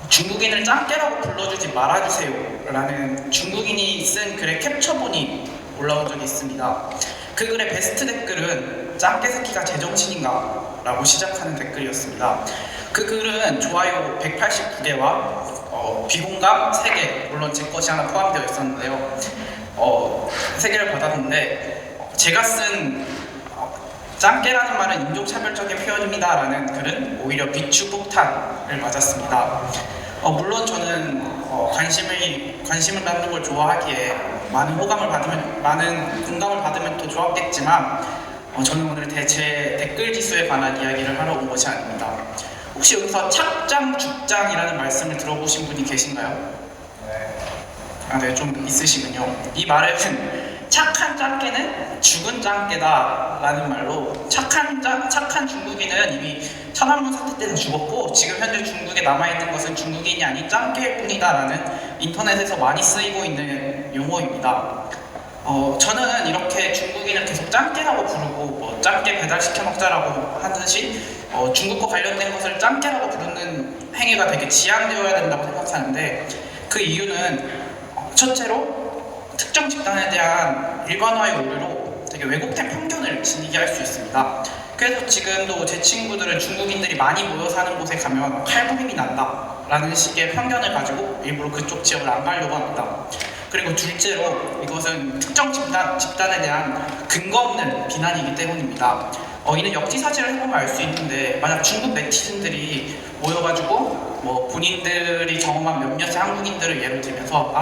중국인을 짱깨라고 불러주지 말아주세요 라는 중국인이 쓴 글의 캡처본이 올라온 적이 있습니다. 그 글의 베스트 댓글은 짱깨 새끼가 제정신인가? 라고 시작하는 댓글이었습니다. 그 글은 좋아요 189개와 비공감 3개, 물론 제 것이 하나 포함되어 있었는데요. 3개를 받았는데 제가 쓴 짱깨라는 말은 인종차별적인 표현입니다 라는 글은 오히려 비추 폭탄을 맞았습니다. 물론 저는 관심을 갖는 걸 좋아하기에 많은 공감을 받으면 더 좋았겠지만 저는 오늘 제 댓글 지수에 관한 이야기를 하러 온 것이 아닙니다. 혹시 여기서 착장, 죽장이라는 말씀을 들어보신 분이 계신가요? 네, 좀 있으시군요. 이 말은 착한 짱깨는 죽은 짱깨다 라는 말로 착한 중국인은 이미 천안문 사태 때는 죽었고 지금 현재 중국에 남아있는 것은 중국인이 아닌 짱깨일 뿐이다 라는 인터넷에서 많이 쓰이고 있는 용어입니다. 저는 이렇게 중국인을 계속 짱깨라고 부르고 짱깨 배달시켜 먹자라고 하듯이 중국과 관련된 것을 짱깨라고 부르는 행위가 되게 지양되어야 된다고 생각하는데 그 이유는 첫째로 특정 집단에 대한 일반화의 오류로 되게 왜곡된 편견을 지니게 할 수 있습니다. 그래서 지금도 제 친구들은 중국인들이 많이 모여 사는 곳에 가면 칼부림이 난다 라는 식의 편견을 가지고 일부러 그쪽 지역을 안 가려고 합니다. 그리고 둘째로 이것은 특정 집단에 대한 근거 없는 비난이기 때문입니다. 이는 역지사지를 해보면 알 수 있는데 만약 중국 네티즌들이 모여가지고 본인들이 경험한 몇몇의 한국인들을 예로 들면서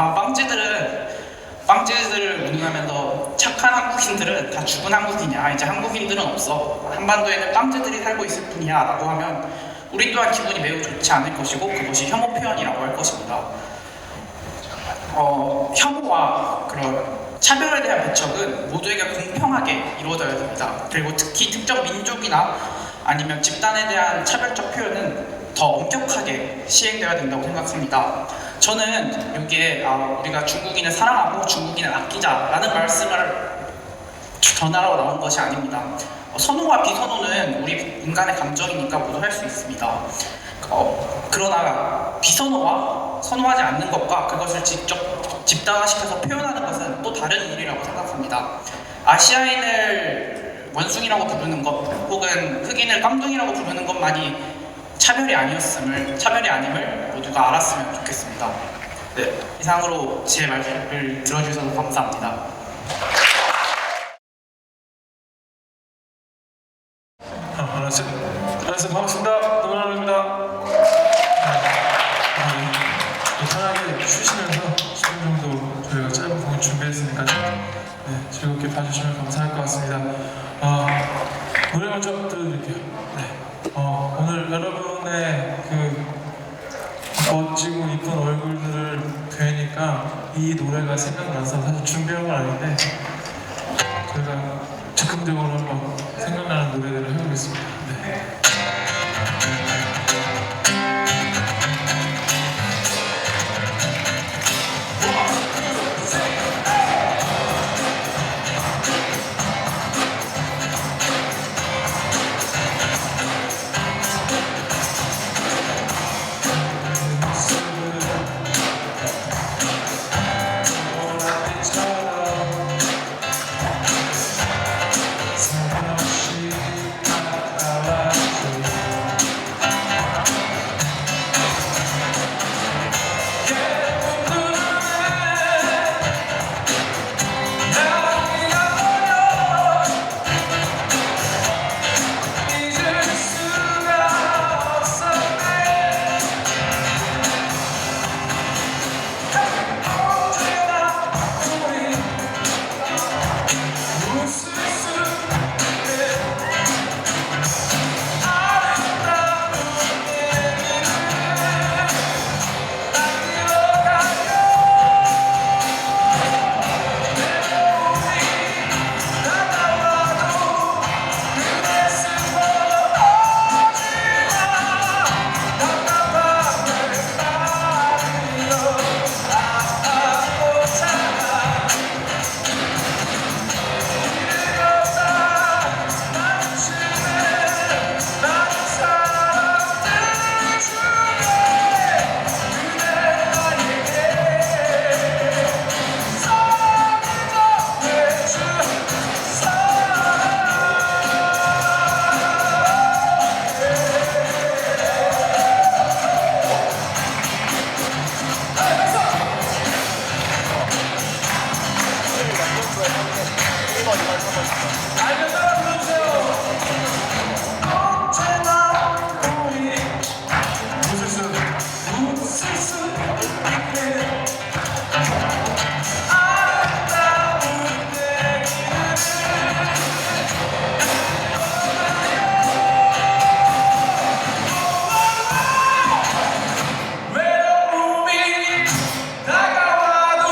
빵찌들을 운운하면서 착한 한국인들은 다 죽은 한국인이야, 이제 한국인들은 없어, 한반도에는 빵찌들이 살고 있을 뿐이야 라고 하면 우리 또한 기분이 매우 좋지 않을 것이고 그것이 혐오 표현이라고 할 것입니다. 혐오와 그런 차별에 대한 배척은 모두에게 공평하게 이루어져야 됩니다. 그리고 특히 특정 민족이나 아니면 집단에 대한 차별적 표현은 더 엄격하게 시행되어야 된다고 생각합니다. 저는 여기에 우리가 중국인을 사랑하고 중국인을 아끼자라는 말씀을 전하러 나온 것이 아닙니다. 선호와 비선호는 우리 인간의 감정이니까 모두 할 수 있습니다. 그러나 비선호와 선호하지 않는 것과 그것을 직접 집단화시켜서 표현하는 것은 또 다른 일이라고 생각합니다. 아시아인을 원숭이라고 부르는 것 혹은 흑인을 깜둥이라고 부르는 것만이 차별이 아님을 모두가 알았으면 좋겠습니다. 네, 이상으로 제 말을 들어주셔서 감사합니다. 반갑습니다. 노무현입니다. 편하게 쉬시면서 10분 정도 저희가 짧은 부분 준비했으니까 즐겁게 봐주시면 감사할 것 같습니다. 노래 먼저 들려드릴게요. 오늘 여러분의 그 멋지고 이쁜 얼굴들을 뵈니까 이 노래가 생각나서 사실 준비한 건 아닌데 저희가 즉흥적으로 한번 생각나는 노래들을 해보겠습니다. 알면 따라 불러주세요. 언제나 우리 웃을 수 있게 아름다운 내일을 외로움이 다가와도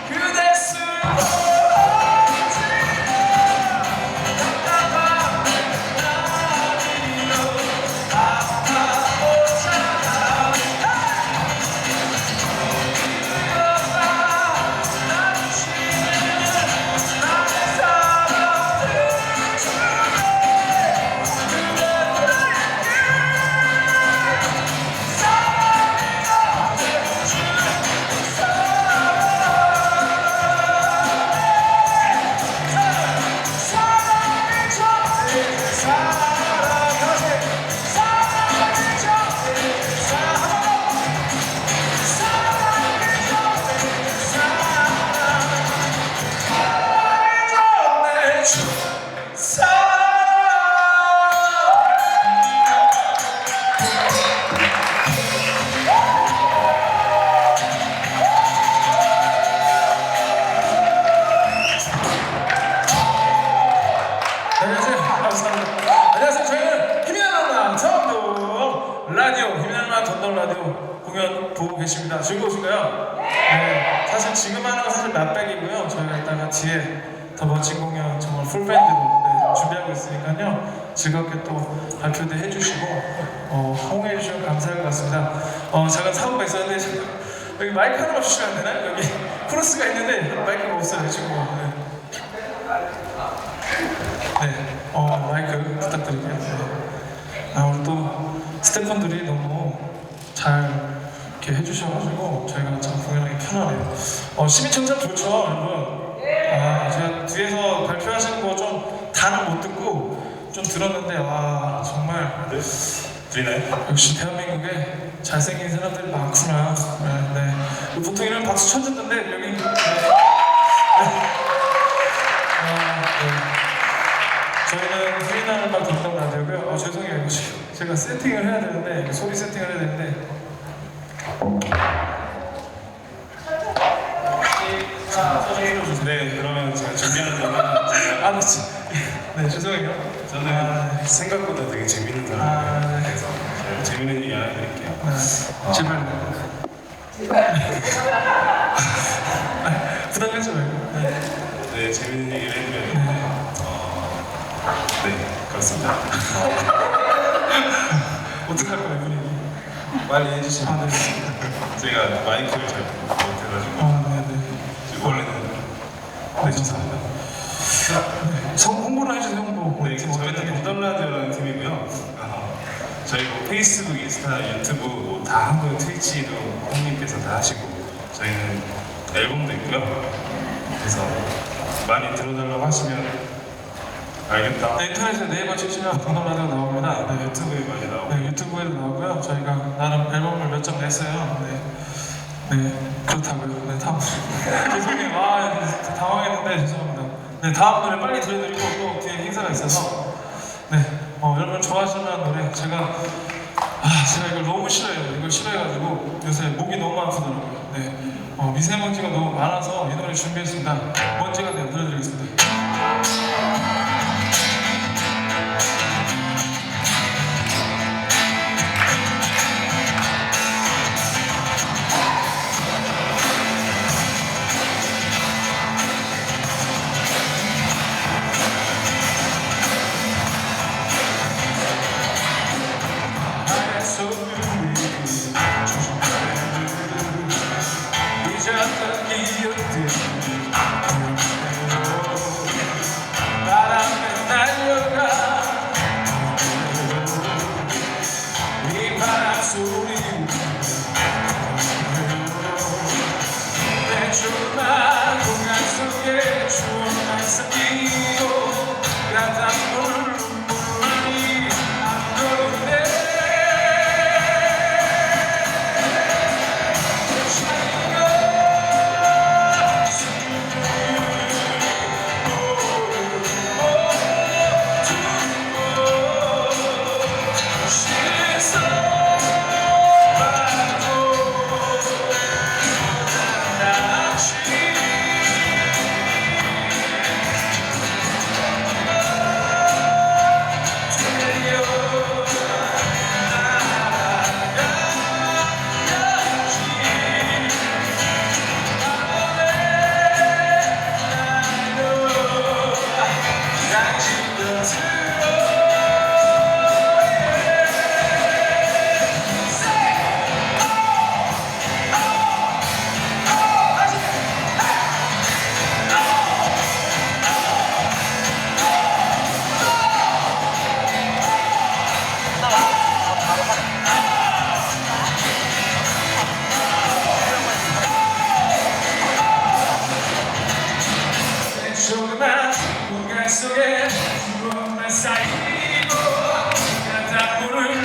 그댈 수 없지. 답답한 나비로 아파오잖아. 안녕하세요. 저희는 희미한 전동 라디오, 희미한 전동 라디오 공연 보고 계십니다. 즐거우신가요? 네. 사실 지금 하는 건 사실 맛백이고요. 저희가 이따가 뒤에 더 멋진 공연 정말 풀밴드로 준비하고 있으니까요. 즐겁게 또 발표도 해주시고 호응해 주시면 감사할 것 같습니다. 잠깐 사고가 있었는데 여기 마이크 하나만 주시면 안 되나요? 여기 코러스가 있는데 마이크가 없어요. 이 친구. 마이크 부탁드릴게요. 우리 또 스태프분들이 너무 잘 이렇게 해주셔가지고 저희가 참 공연하기 편하네요. 시민청첩 좋죠, 여러분? 제가 뒤에서 발표하시는 거 좀 다는 못 듣고 좀 들었는데 정말 들리나요? 역시 대한민국에 잘생긴 사람들이 많구나. 보통 이런 박수 쳐주던데 여기 저희는 희미한 음악 전동 라디오고요. 죄송해요. 제가 세팅을 해야 되는데 소리 세팅을 해야 되는데 네, 그러면 제가 준비하는 동안 네, 죄송해요. 저는 생각보다 되게 재밌는 사람이에요. 그래서 제가 재밌는 얘기 하나 드릴게요. 제발. 부담하지 말고. 네, 재밌는 얘기를 해드려요. 네, 그렇습니다. 어떡할 거예요, 분위기? 빨리 해주시면 제가 마이크를 잘 못해가지고 원래는 죄송합니다. 홍보를 해주세요, 홍보. 네, 저희는 무덤라디오라는 팀이고요. 저희 페이스북, 인스타, 유튜브 다 하고요. 트위치도 형님께서 다 하시고 저희는 앨범도 있고요. 그래서 많이 들어달라고 하시면 알겠다. 인터넷에 네이버 치시면 무덤라디오 나옵니다. 유튜브에 많이 나오고 유튜브에도 나오고요. 저희가 나름 앨범을 몇 장 냈어요. 그렇다고요. 다음 죄송해요. 당황했는데 죄송합니다. 다음 노래 빨리 들려드리고 또 뒤에 행사가 있어서 여러분 좋아하시는 노래 제가 이걸 너무 싫어해요. 이걸 싫어해가지고 요새 목이 너무 아프더라고요. 미세먼지가 너무 많아서 이 노래 준비했습니다. 먼지가 그냥 들려드리겠습니다. 바람에 날려가 이 바람 소리 내 조그만 공간 속에 추억만 섞이고 야단 물이 안 보이네. 샤이가 속에 주름을 쌓이고 바닷물을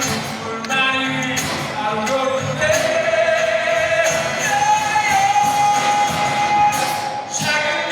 물만이 아우러는데 작은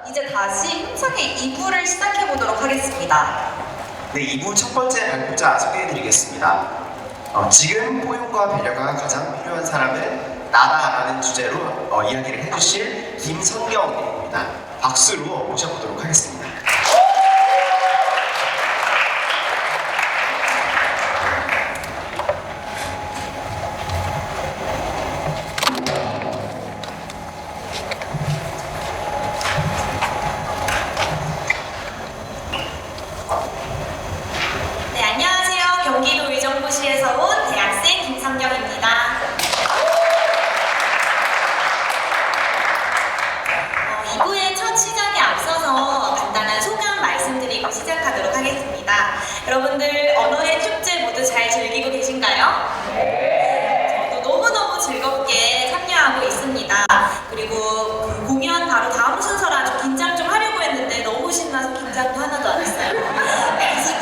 이제 다시 힘차게 2부를 시작해 보도록 하겠습니다. 네, 2부 첫 번째 발표자 소개해드리겠습니다. 지금 포용과 배려가 가장 필요한 사람은 나다라는 주제로 이야기를 해주실 김성경님입니다. 박수로 모셔보도록 하겠습니다. 네, 안녕하세요. 경기도 의정부시에서 온 대학생 김성경입니다. 2부의 첫 시작에 앞서서 간단한 소감 말씀드리고 시작하도록 하겠습니다. 여러분들 언어의 축제 모두 잘 즐기고 계신가요? 저도 너무너무 즐겁게 참여하고 있습니다. 그리고 그 공연 바로 다음 순서라 좀 긴장 좀 하려고 했는데 너무 신나서 긴장도 하나도 안 했어요. 그래서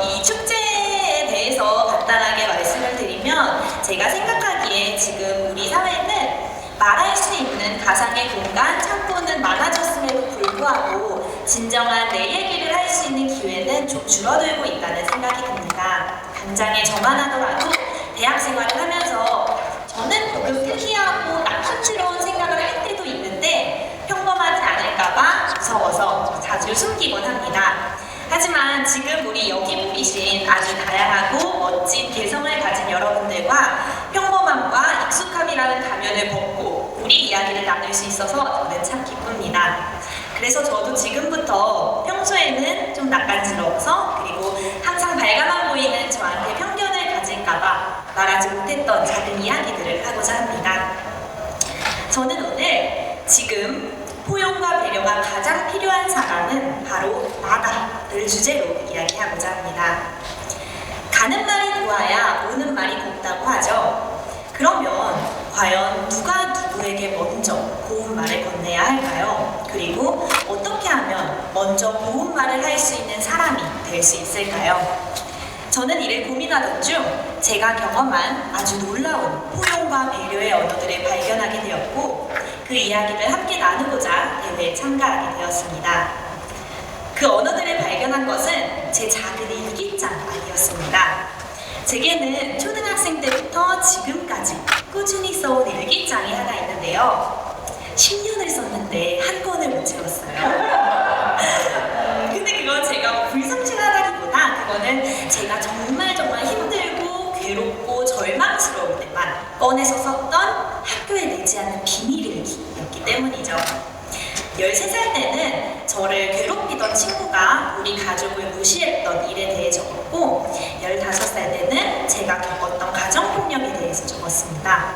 이 축제에 대해서 간단하게 말씀을 드리면 제가 생각하기에 지금 우리 사회는 말할 수 있는 가상의 공간, 창고는 많아졌음에도 불구하고 진정한 내 얘기를 할 수 있는 기회는 좀 줄어들고 있다는 생각이 듭니다. 당장에 저만 하더라도 대학 생활을 하면서 저는 조금 특이하고 낙천스러운 생각을 할 때도 있는데 평범하지 않을까봐 무서워서 자주 숨기곤 합니다. 하지만 지금 우리 여기 모이신 아주 다양하고 멋진 개성을 가진 여러분들과 평범함과 익숙함이라는 가면을 벗고 우리 이야기를 나눌 수 있어서 저는 참 기쁩니다. 그래서 저도 지금부터 평소에는 좀 낯간지러워서 그리고 항상 발가만 보이는 저한테 편견을 가질까봐 말하지 못했던 작은 이야기들을 하고자 합니다. 저는 오늘 지금 포용과 배려가 가장 필요한 사람은 바로 나다를 주제로 이야기하고자 합니다. 가는 말이 고와야 오는 말이 곱다고 하죠. 그러면 과연 누가 누구에게 먼저 고운 말을 건네야 할까요? 그리고 어떻게 하면 먼저 고운 말을 할 수 있는 사람이 될 수 있을까요? 저는 이를 고민하던 중 제가 경험한 아주 놀라운 포용과 배려의 언어들을 발견하게 되었고 그 이야기를 함께 나누고자 대회에 참가하게 되었습니다. 그 언어들을 발견한 것은 제 작은 일기장 아니었습니다. 제게는 초등학생 때부터 지금까지 꾸준히 써온 일기장이 하나 있는데요. 10년을 썼는데 한 권을 못 채웠어요. 근데 그건 제가 불성실하다기보다 그거는 제가 정말 힘들고 괴롭고 절망스러울 때만 꺼내서 썼던 학교에 내지 않은 비밀일기였기 때문이죠. 13살 때는 저를 괴롭히던 친구가 우리 가족을 무시했던 일에 대해 적었고 15살 때는 제가 겪었던 가정폭력에 대해서 적었습니다.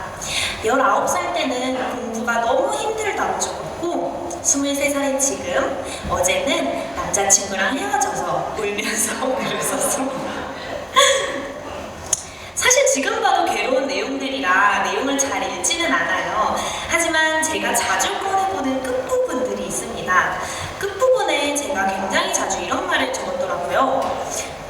19살 때는 공부가 너무 힘들다고 적었고 23살인 지금 어제는 남자친구랑 헤어져서 울면서 글을 썼습니다. 사실 지금 봐도 괴로운 내용들이라 내용을 잘 읽지는 않아요. 하지만 제가 자주 꺼내보는 끝부분들이 있습니다. 끝부분에 제가 굉장히 있었어요.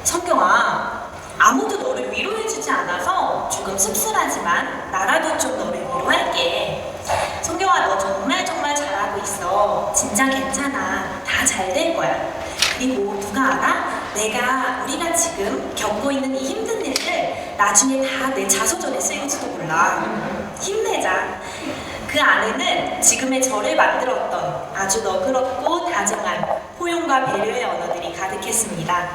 성경아, 아무도 너를 위로해주지 않아서 조금 씁쓸하지만 나라도 좀 너를 위로할게. 성경아, 너 정말 잘하고 있어. 진짜 괜찮아. 다 잘 될 거야. 그리고 누가 알아? 우리가 지금 겪고 있는 이 힘든 일을 나중에 다 내 자서전에 쓰일지도 몰라. 힘내자. 그 안에는 지금의 저를 만들었던 아주 너그럽고 다정한 포용과 배려의 언어들이 가득했습니다.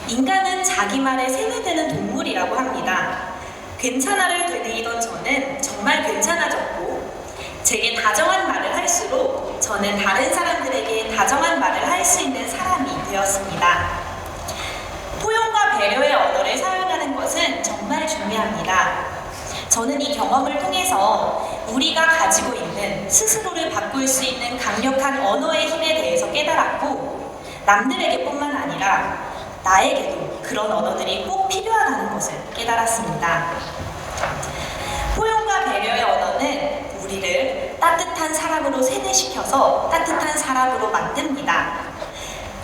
인간은 자기 말에 세뇌되는 동물이라고 합니다. 괜찮아를 되뇌이던 저는 정말 괜찮아졌고, 제게 다정한 말을 할수록 저는 다른 사람들에게 다정한 말을 할 수 있는 사람이 되었습니다. 포용과 배려의 언어를 사용하는 것은 정말 중요합니다. 저는 이 경험을 통해서 우리가 가지고 있는 스스로를 바꿀 수 있는 강력한 언어의 힘에 대해서 깨달았고, 남들에게뿐만 아니라 나에게도 그런 언어들이 꼭 필요하다는 것을 깨달았습니다. 포용과 배려의 언어는 우리를 따뜻한 사람으로 세뇌시켜서 따뜻한 사람으로 만듭니다.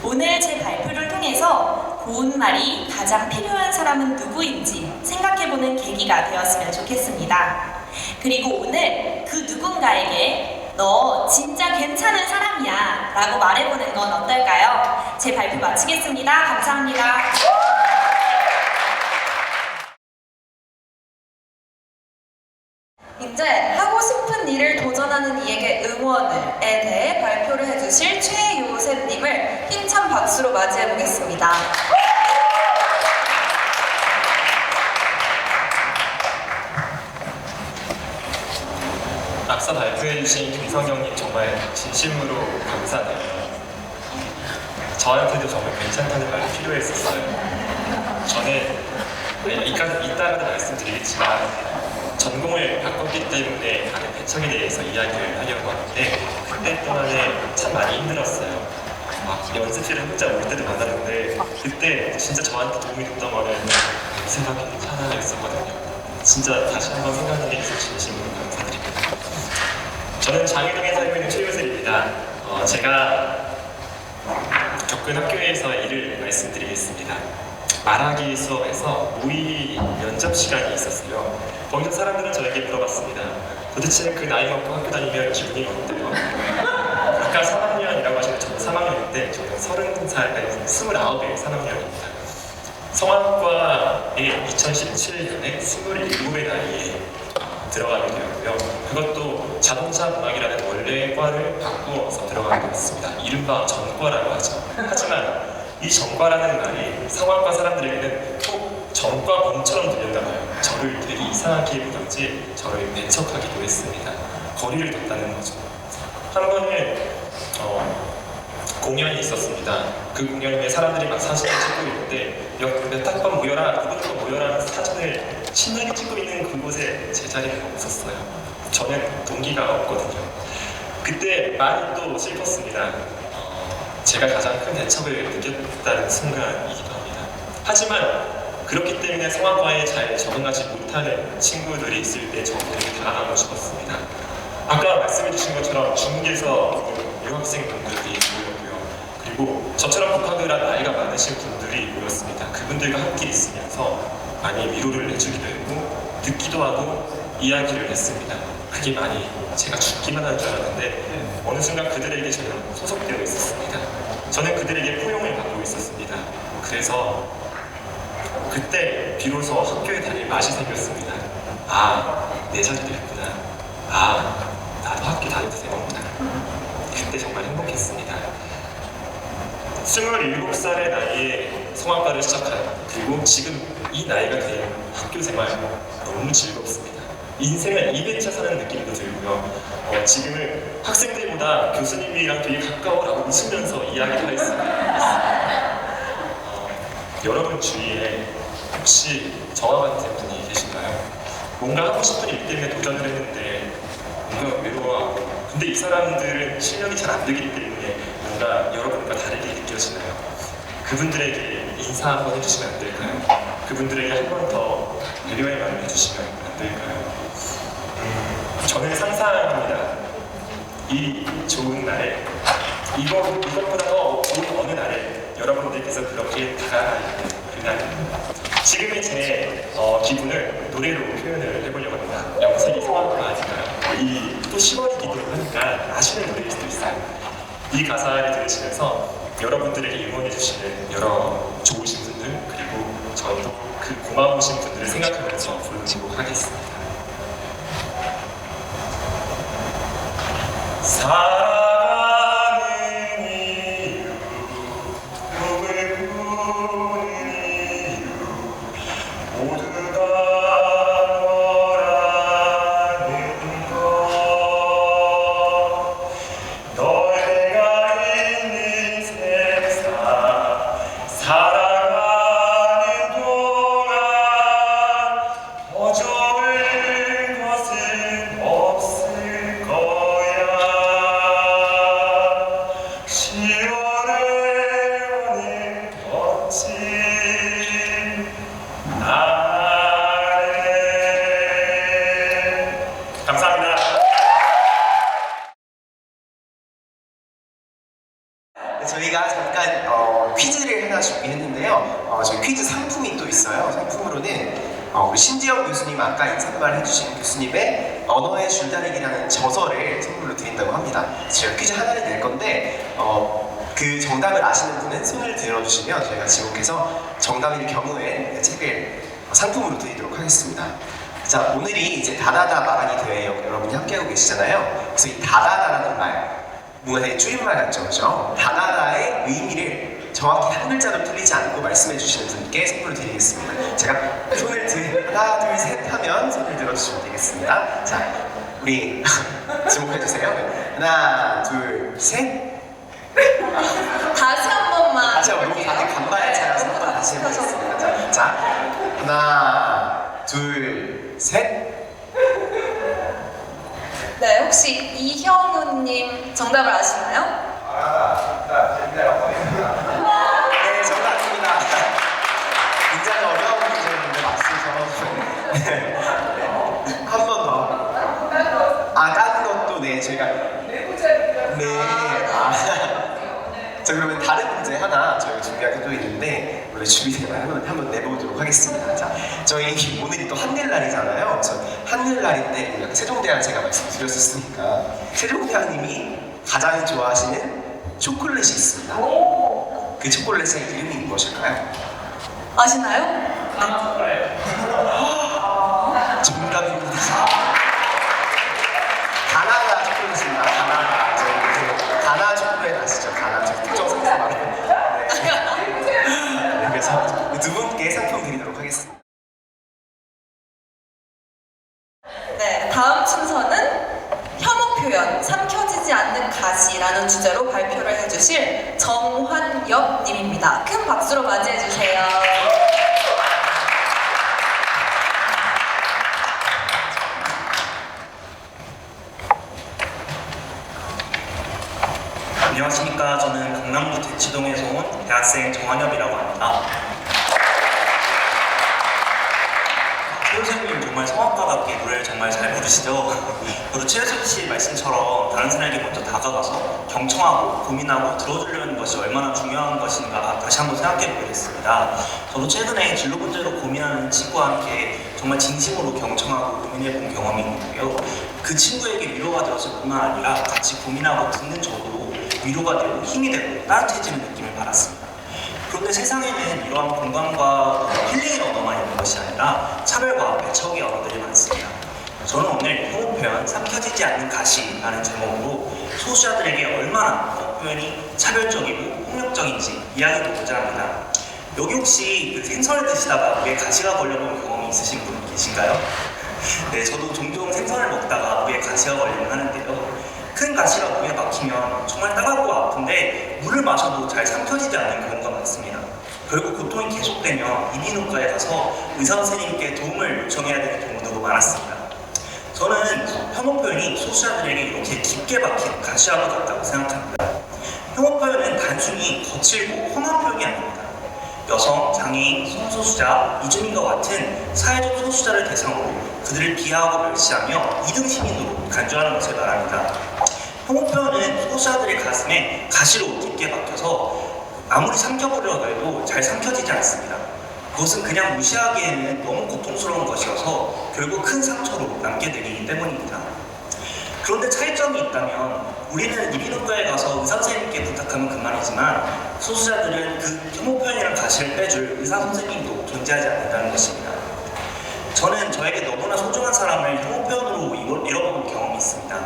오늘 제 발표를 통해서 고운 말이 가장 필요한 사람은 누구인지 생각해보는 계기가 되었으면 좋겠습니다. 그리고 오늘 그 누군가에게 너 진짜 괜찮은 사람이야 라고 말해보는 건 어떨까요? 제 발표 마치겠습니다. 감사합니다. 이제 하고 싶은 일을 도전하는 이에게 응원을에 대해 발표를 해주실 최요셉님을 힘찬 박수로 맞이해보겠습니다. 앞서 발표해주신 김성경님 정말 진심으로 감사드려요. 저한테도 정말 괜찮다는 말이 필요했었어요. 저는 이따가도 말씀드리겠지만 전공을 바꿨기 때문에 다른 배척에 대해서 이야기를 하려고 하는데 그때 동안에 참 많이 힘들었어요. 막 연습실을 혼자 올 때도 많았는데 그때 진짜 저한테 도움이 됐던 거는 생각이 하나였었거든요. 진짜 다시 한번 생각하는 게 있어 진심으로 감사드립니다. 저는 장애동에 살고 있는 최유슬입니다. 제가 겪은 학교에서 일을 말씀드리겠습니다. 말하기 수업에서 모의 면접 시간이 있었어요. 거기서 사람들은 저에게 물어봤습니다. 도대체 그 나이 먹고 학교 다니면 기분이 어때요? 아까 3학년이라고 하시는데 저는 3학년인데 저는 30살, 29의 3학년입니다. 성악과에 2017년에 27의 나이에 들어가게 되었고요. 그것도 자동차 문학이라는 원래 과를 바꾸어서 들어가게 되었습니다. 이른바 전과라고 하죠. 하지만 이 전과라는 말이 성악과 사람들에게는 꼭 전과범처럼 들렸나 봐요. 저를 되게 이상하게 보던지 저를 배척하기도 했습니다. 거리를 뒀다는 거죠. 한 번은 공연이 있었습니다. 그 공연 후에 사람들이 막 사진을 찍고 있는데 몇 학번 모여라, 누구누구 모여라 하는 사진을 신나게 찍고 있는 그곳에 제 자리는 없었어요. 저는 동기가 없거든요. 그때 많이 또 슬펐습니다. 제가 가장 큰 대척을 느꼈다는 순간이기도 합니다. 하지만 그렇기 때문에 성악과에 잘 적응하지 못하는 친구들이 있을 때 저들에게 다가가고 싶었습니다. 아까 말씀해주신 것처럼 중국에서 유학생분들이 모였고요. 그리고 저처럼 복학을 한 나이가 많으신 분들이 모였습니다. 그분들과 함께 있으면서 많이 위로를 해주기도 했고 듣기도 하고 이야기를 했습니다. 그게 많이 제가 죽기만 한 줄 알았는데 어느 순간 그들에게 저는 소속되어 있었습니다. 저는 그들에게 포용을 받고 있었습니다. 그래서 그때 비로소 학교에 다닐 맛이 생겼습니다. 아, 내 자리도 있구나. 아, 나도 학교 다녀도 되는구나. 그때 정말 행복했습니다. 27살의 나이에 성악과를 시작한 그리고 지금 이 나이가 된 학교 생활 너무 즐겁습니다. 인생을 2회차 사는 느낌도 들고요. 지금은 학생들보다 교수님이랑 되게 가까워라고 웃으면서 이야기를 할 수가 있습니다. 여러분 주위에 혹시 저와 같은 분이 계신가요? 뭔가 하고 싶은 일 때문에 도전을 했는데 뭔가 외로워하고 근데 이 사람들은 실력이 잘 안 되기 때문에 뭔가 여러분과 다르게 느껴지나요? 그분들에게 인사 한번 해주시면 안 될까요? 그분들에게 한 번 더 배려의 말을 해주시면 안 될까요? 저는 상상합니다. 이 좋은 날에 이것보다 더 좋은 어느 날에 여러분들께서 그렇게 다가가는 그날입니다. 지금의 제 기분을 노래로 표현을 해보려고 합니다. 영색이 성악가 아닌가요? 이 또 10월이기도 하니까 아시는 노래일 수도 있어요. 이 가사를 들으시면서 여러분들에게 응원해주시는 여러 좋으신 분들 그리고 저도 그 고마우신 분들을 생각하면서 부르도록 하겠습니다. 사랑하는 이유 꿈을 꾸는 이유 모두 다 너라는 것 너희가 있는 세상 살아가는 동안 더 좋은 것은 없을 거야. 10월의 오늘 멋진 날에 감사합니다. 네, 저희가 잠깐 퀴즈를 하나 준비했는데요. 저희 퀴즈 상품이 또 있어요. 상품으로는 우리 신지영 교수님 아까 인사말 해주신 교수님의 언어의 줄다리기라는 저서를 선물로 드린다고 합니다. 제가 퀴즈 하나를 낼 건데 그 정답을 아시는 분은 손을 들어주시면 저희가 지목해서 정답일 경우에 책을 상품으로 드리도록 하겠습니다. 자, 오늘이 이제 다다다 마라니 대회 여러분이 함께하고 계시잖아요. 그래서 이 다다다라는 말 뭔가 되게 줄임말 같죠, 그죠? 다다다의 의미를 정확히 한 글자도 틀리지 않고 말씀해 주시는 분께 선물을 드리겠습니다. 제가 손을 하나, 둘, 셋 하면 손을 들어주시면 되겠습니다. 자, 우리 지목해 주세요. 하나, 둘, 셋. 다시 한 번만. 다시 한번 너무 다들 간발의 차여서 한 번 다시 해보겠습니다. 자, 하나, 둘, 셋. 네, 혹시 이형우님 정답을 아시나요? 네, 정답입니다. 굉장히 어려운 문제였는데 맞추셔서 한 번 더. 까는 것도 네, 저희가 네. 자, 그러면 다른 문제 하나 저희가 준비한 게 또 있는데 원래 준비되면 한번 내보도록 하겠습니다. 자, 저희 오늘이 또 한글날이잖아요. 그래서 한글날인데 세종대왕 제가 말씀드렸었으니까 세종대왕님이 가장 좋아하시는 초콜릿이 있습니다. 그 초콜릿의 이름이 무엇일까요? 아시나요? 정답입니다. 가나다 초콜릿입니다. 가나다. 저희 그 가나 초콜릿 아시죠? 가나 특정 상품 말이에요. 네. 그래서 두 분께 상품 드리도록 하겠습니다. 네, 다음 순서는 혐오 표현, 삼켜지지 않는 가시라는 주제로 발표를 해주실 정환엽 님입니다. 큰 박수로 맞이해주세요. 안녕하십니까. 저는 강남구 대치동에서 온 대학생 정환엽이라고 합니다. 최 선생님 정말 성악가답게 노래를 정말 잘 부르시죠? 저도 최효석 씨 말씀처럼 다른 사람에게 먼저 다가가서 경청하고 고민하고 들어주려는 것이 얼마나 중요한 것인가 다시 한번 생각해 보겠습니다. 저도 최근에 진로 문제로 고민하는 친구와 함께 정말 진심으로 경청하고 고민해 본 경험이 있는데요. 그 친구에게 위로가 되었을 뿐만 아니라 같이 고민하고 듣는 저도 위로가 되고 힘이 되고 따뜻해지는 느낌을 받았습니다. 그런데 세상에는 이러한 공감과 힐링의 언어만 있는 것이 아니라 차별과 배척의 언어들이 많습니다. 저는 오늘 혐오 표현 삼켜지지 않는 가시라는 제목으로 소수자들에게 얼마나 표현이 차별적이고 폭력적인지 이야기해보고자 합니다. 여기 혹시 그 생선을 드시다가 위에 가시가 걸려본 경험이 있으신 분 계신가요? 네, 저도 종종 생선을 먹다가 위에 가시가 걸리면 하는데요. 큰 가시가 목에 막히면 정말 따갑고 아픈데 물을 마셔도 잘 삼켜지지 않는 경우가 많습니다. 결국 고통이 계속되면 이비인후과에 가서 의사 선생님께 도움을 요청해야 되는 경우도 많았습니다. 저는 혐오 표현이 소수자들에게 이렇게 깊게 박힌 가시와도 같다고 생각합니다. 혐오 표현은 단순히 거칠고 험한 표현이 아닙니다. 여성, 장애인, 성소수자, 이주민과 같은 사회적 소수자를 대상으로 그들을 비하하고 멸시하며 2등 시민으로 간주하는 것을 말합니다. 혐오 표현은 소수자들의 가슴에 가시로 깊게 박혀서 아무리 삼켜보려고 해도 잘 삼켜지지 않습니다. 그것은 그냥 무시하기에는 너무 고통스러운 것이어서 결국 큰 상처로 남게 되기 때문입니다. 그런데 차이점이 있다면 우리는 이비인후과에 가서 의사 선생님께 부탁하면 그만이지만 소수자들은 그 혐오 표현이라는 가시를 빼줄 의사 선생님도 존재하지 않는다는 것입니다. 저는 저에게 너무나 소중한 사람을 혐오 표현으로 잃어본 경험이 있습니다.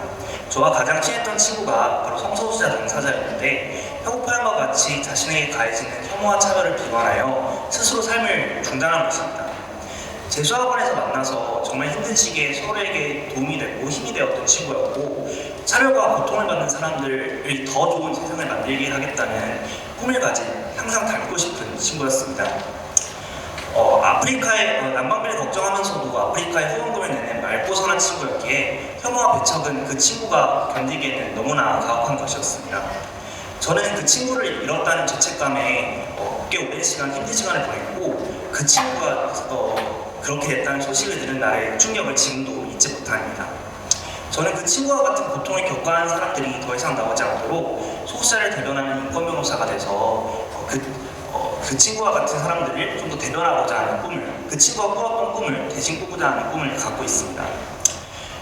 저와 가장 친했던 친구가 바로 성소수자 당사자였는데 혐오 표현과 같이 자신에게 가해지는 혐오와 차별을 비관하여 스스로 삶을 중단한 것입니다. 재수학원에서 만나서 정말 힘든 시기에 서로에게 도움이 되고 힘이 되었던 친구였고 차별과 고통을 받는 사람들이 더 좋은 세상을 만들게 하겠다는 꿈을 가진 항상 닮고 싶은 친구였습니다. 아프리카의 난방비를 걱정하면서도 아프리카의 후원금을 내는 맑고 선한 친구였기에 혐오와 배척은 그 친구가 견디기에는 너무나 가혹한 것이었습니다. 저는 그 친구를 잃었다는 죄책감에 꽤 오랜 시간 힘든 시간을 보냈고 그 친구가 그렇게 됐다는 소식을 들은 날의 충격을 지금도 잊지 못합니다. 저는 그 친구와 같은 고통을 겪어하는 사람들이 더 이상 나오지 않도록 소수자를 대변하는 인권 변호사가 돼서 그 친구와 같은 사람들을 좀 더 대변하고자 하는 꿈을, 그 친구가 꾸었던 꿈을 대신 꾸고자 하는 꿈을 갖고 있습니다.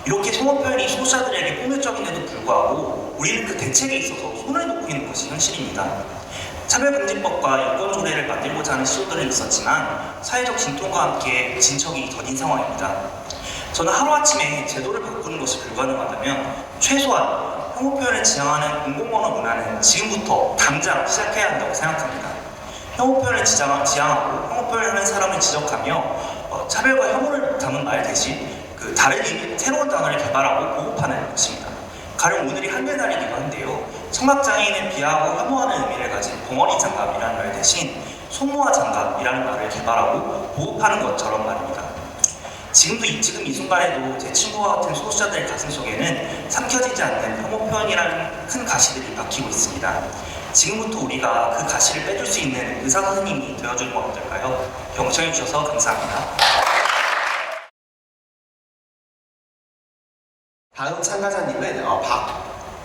이렇게 혐오 표현이 소수자들에게 폭력적인데도 불구하고 우리는 그 대책에 있어서 손을 놓고 있는 것이 현실입니다. 차별금지법과 인권조례를 만들고자 하는 시도들은 있었지만 사회적 진통과 함께 진척이 더딘 상황입니다. 저는 하루아침에 제도를 바꾸는 것이 불가능하다면 최소한 혐오 표현을 지향하는 공공언어 문화는 지금부터 당장 시작해야 한다고 생각합니다. 혐오 표현을 지향하고 혐오 표현을 하는 사람을 지적하며 차별과 혐오를 담은 말 대신 다른 새로운 단어를 개발하고 보급하는 것입니다. 가령 오늘이 한글날이기도 한데요. 청각장애인을 비하하고 혐오하는 의미를 가진 벙어리 장갑이라는 말 대신 손모아 장갑이라는 말을 개발하고 보급하는 것처럼 말입니다. 지금 이 순간에도 제 친구와 같은 소수자들의 가슴속에는 삼켜지지 않는 혐오 표현이라는 큰 가시들이 박히고 있습니다. 지금부터 우리가 그 가시를 빼줄 수 있는 의사 선생님이 되어주는 건 어떨까요? 경청해주셔서 감사합니다. 다음 참가자님은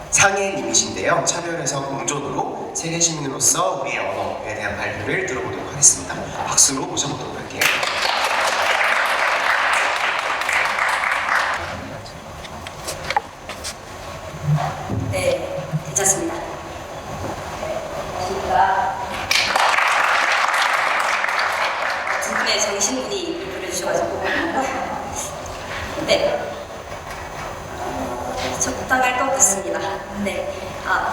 박상혜님이신데요. 차별에서 공존으로 세계 시민으로서 우리의 언어에 대한 발표를 들어보도록 하겠습니다. 박수로 모셔보도록 할게요. 네, 괜찮습니다. 안녕하십니까. 두 분의 정신분이 그려주셔가지고 네, 적당할 것 같습니다. 네,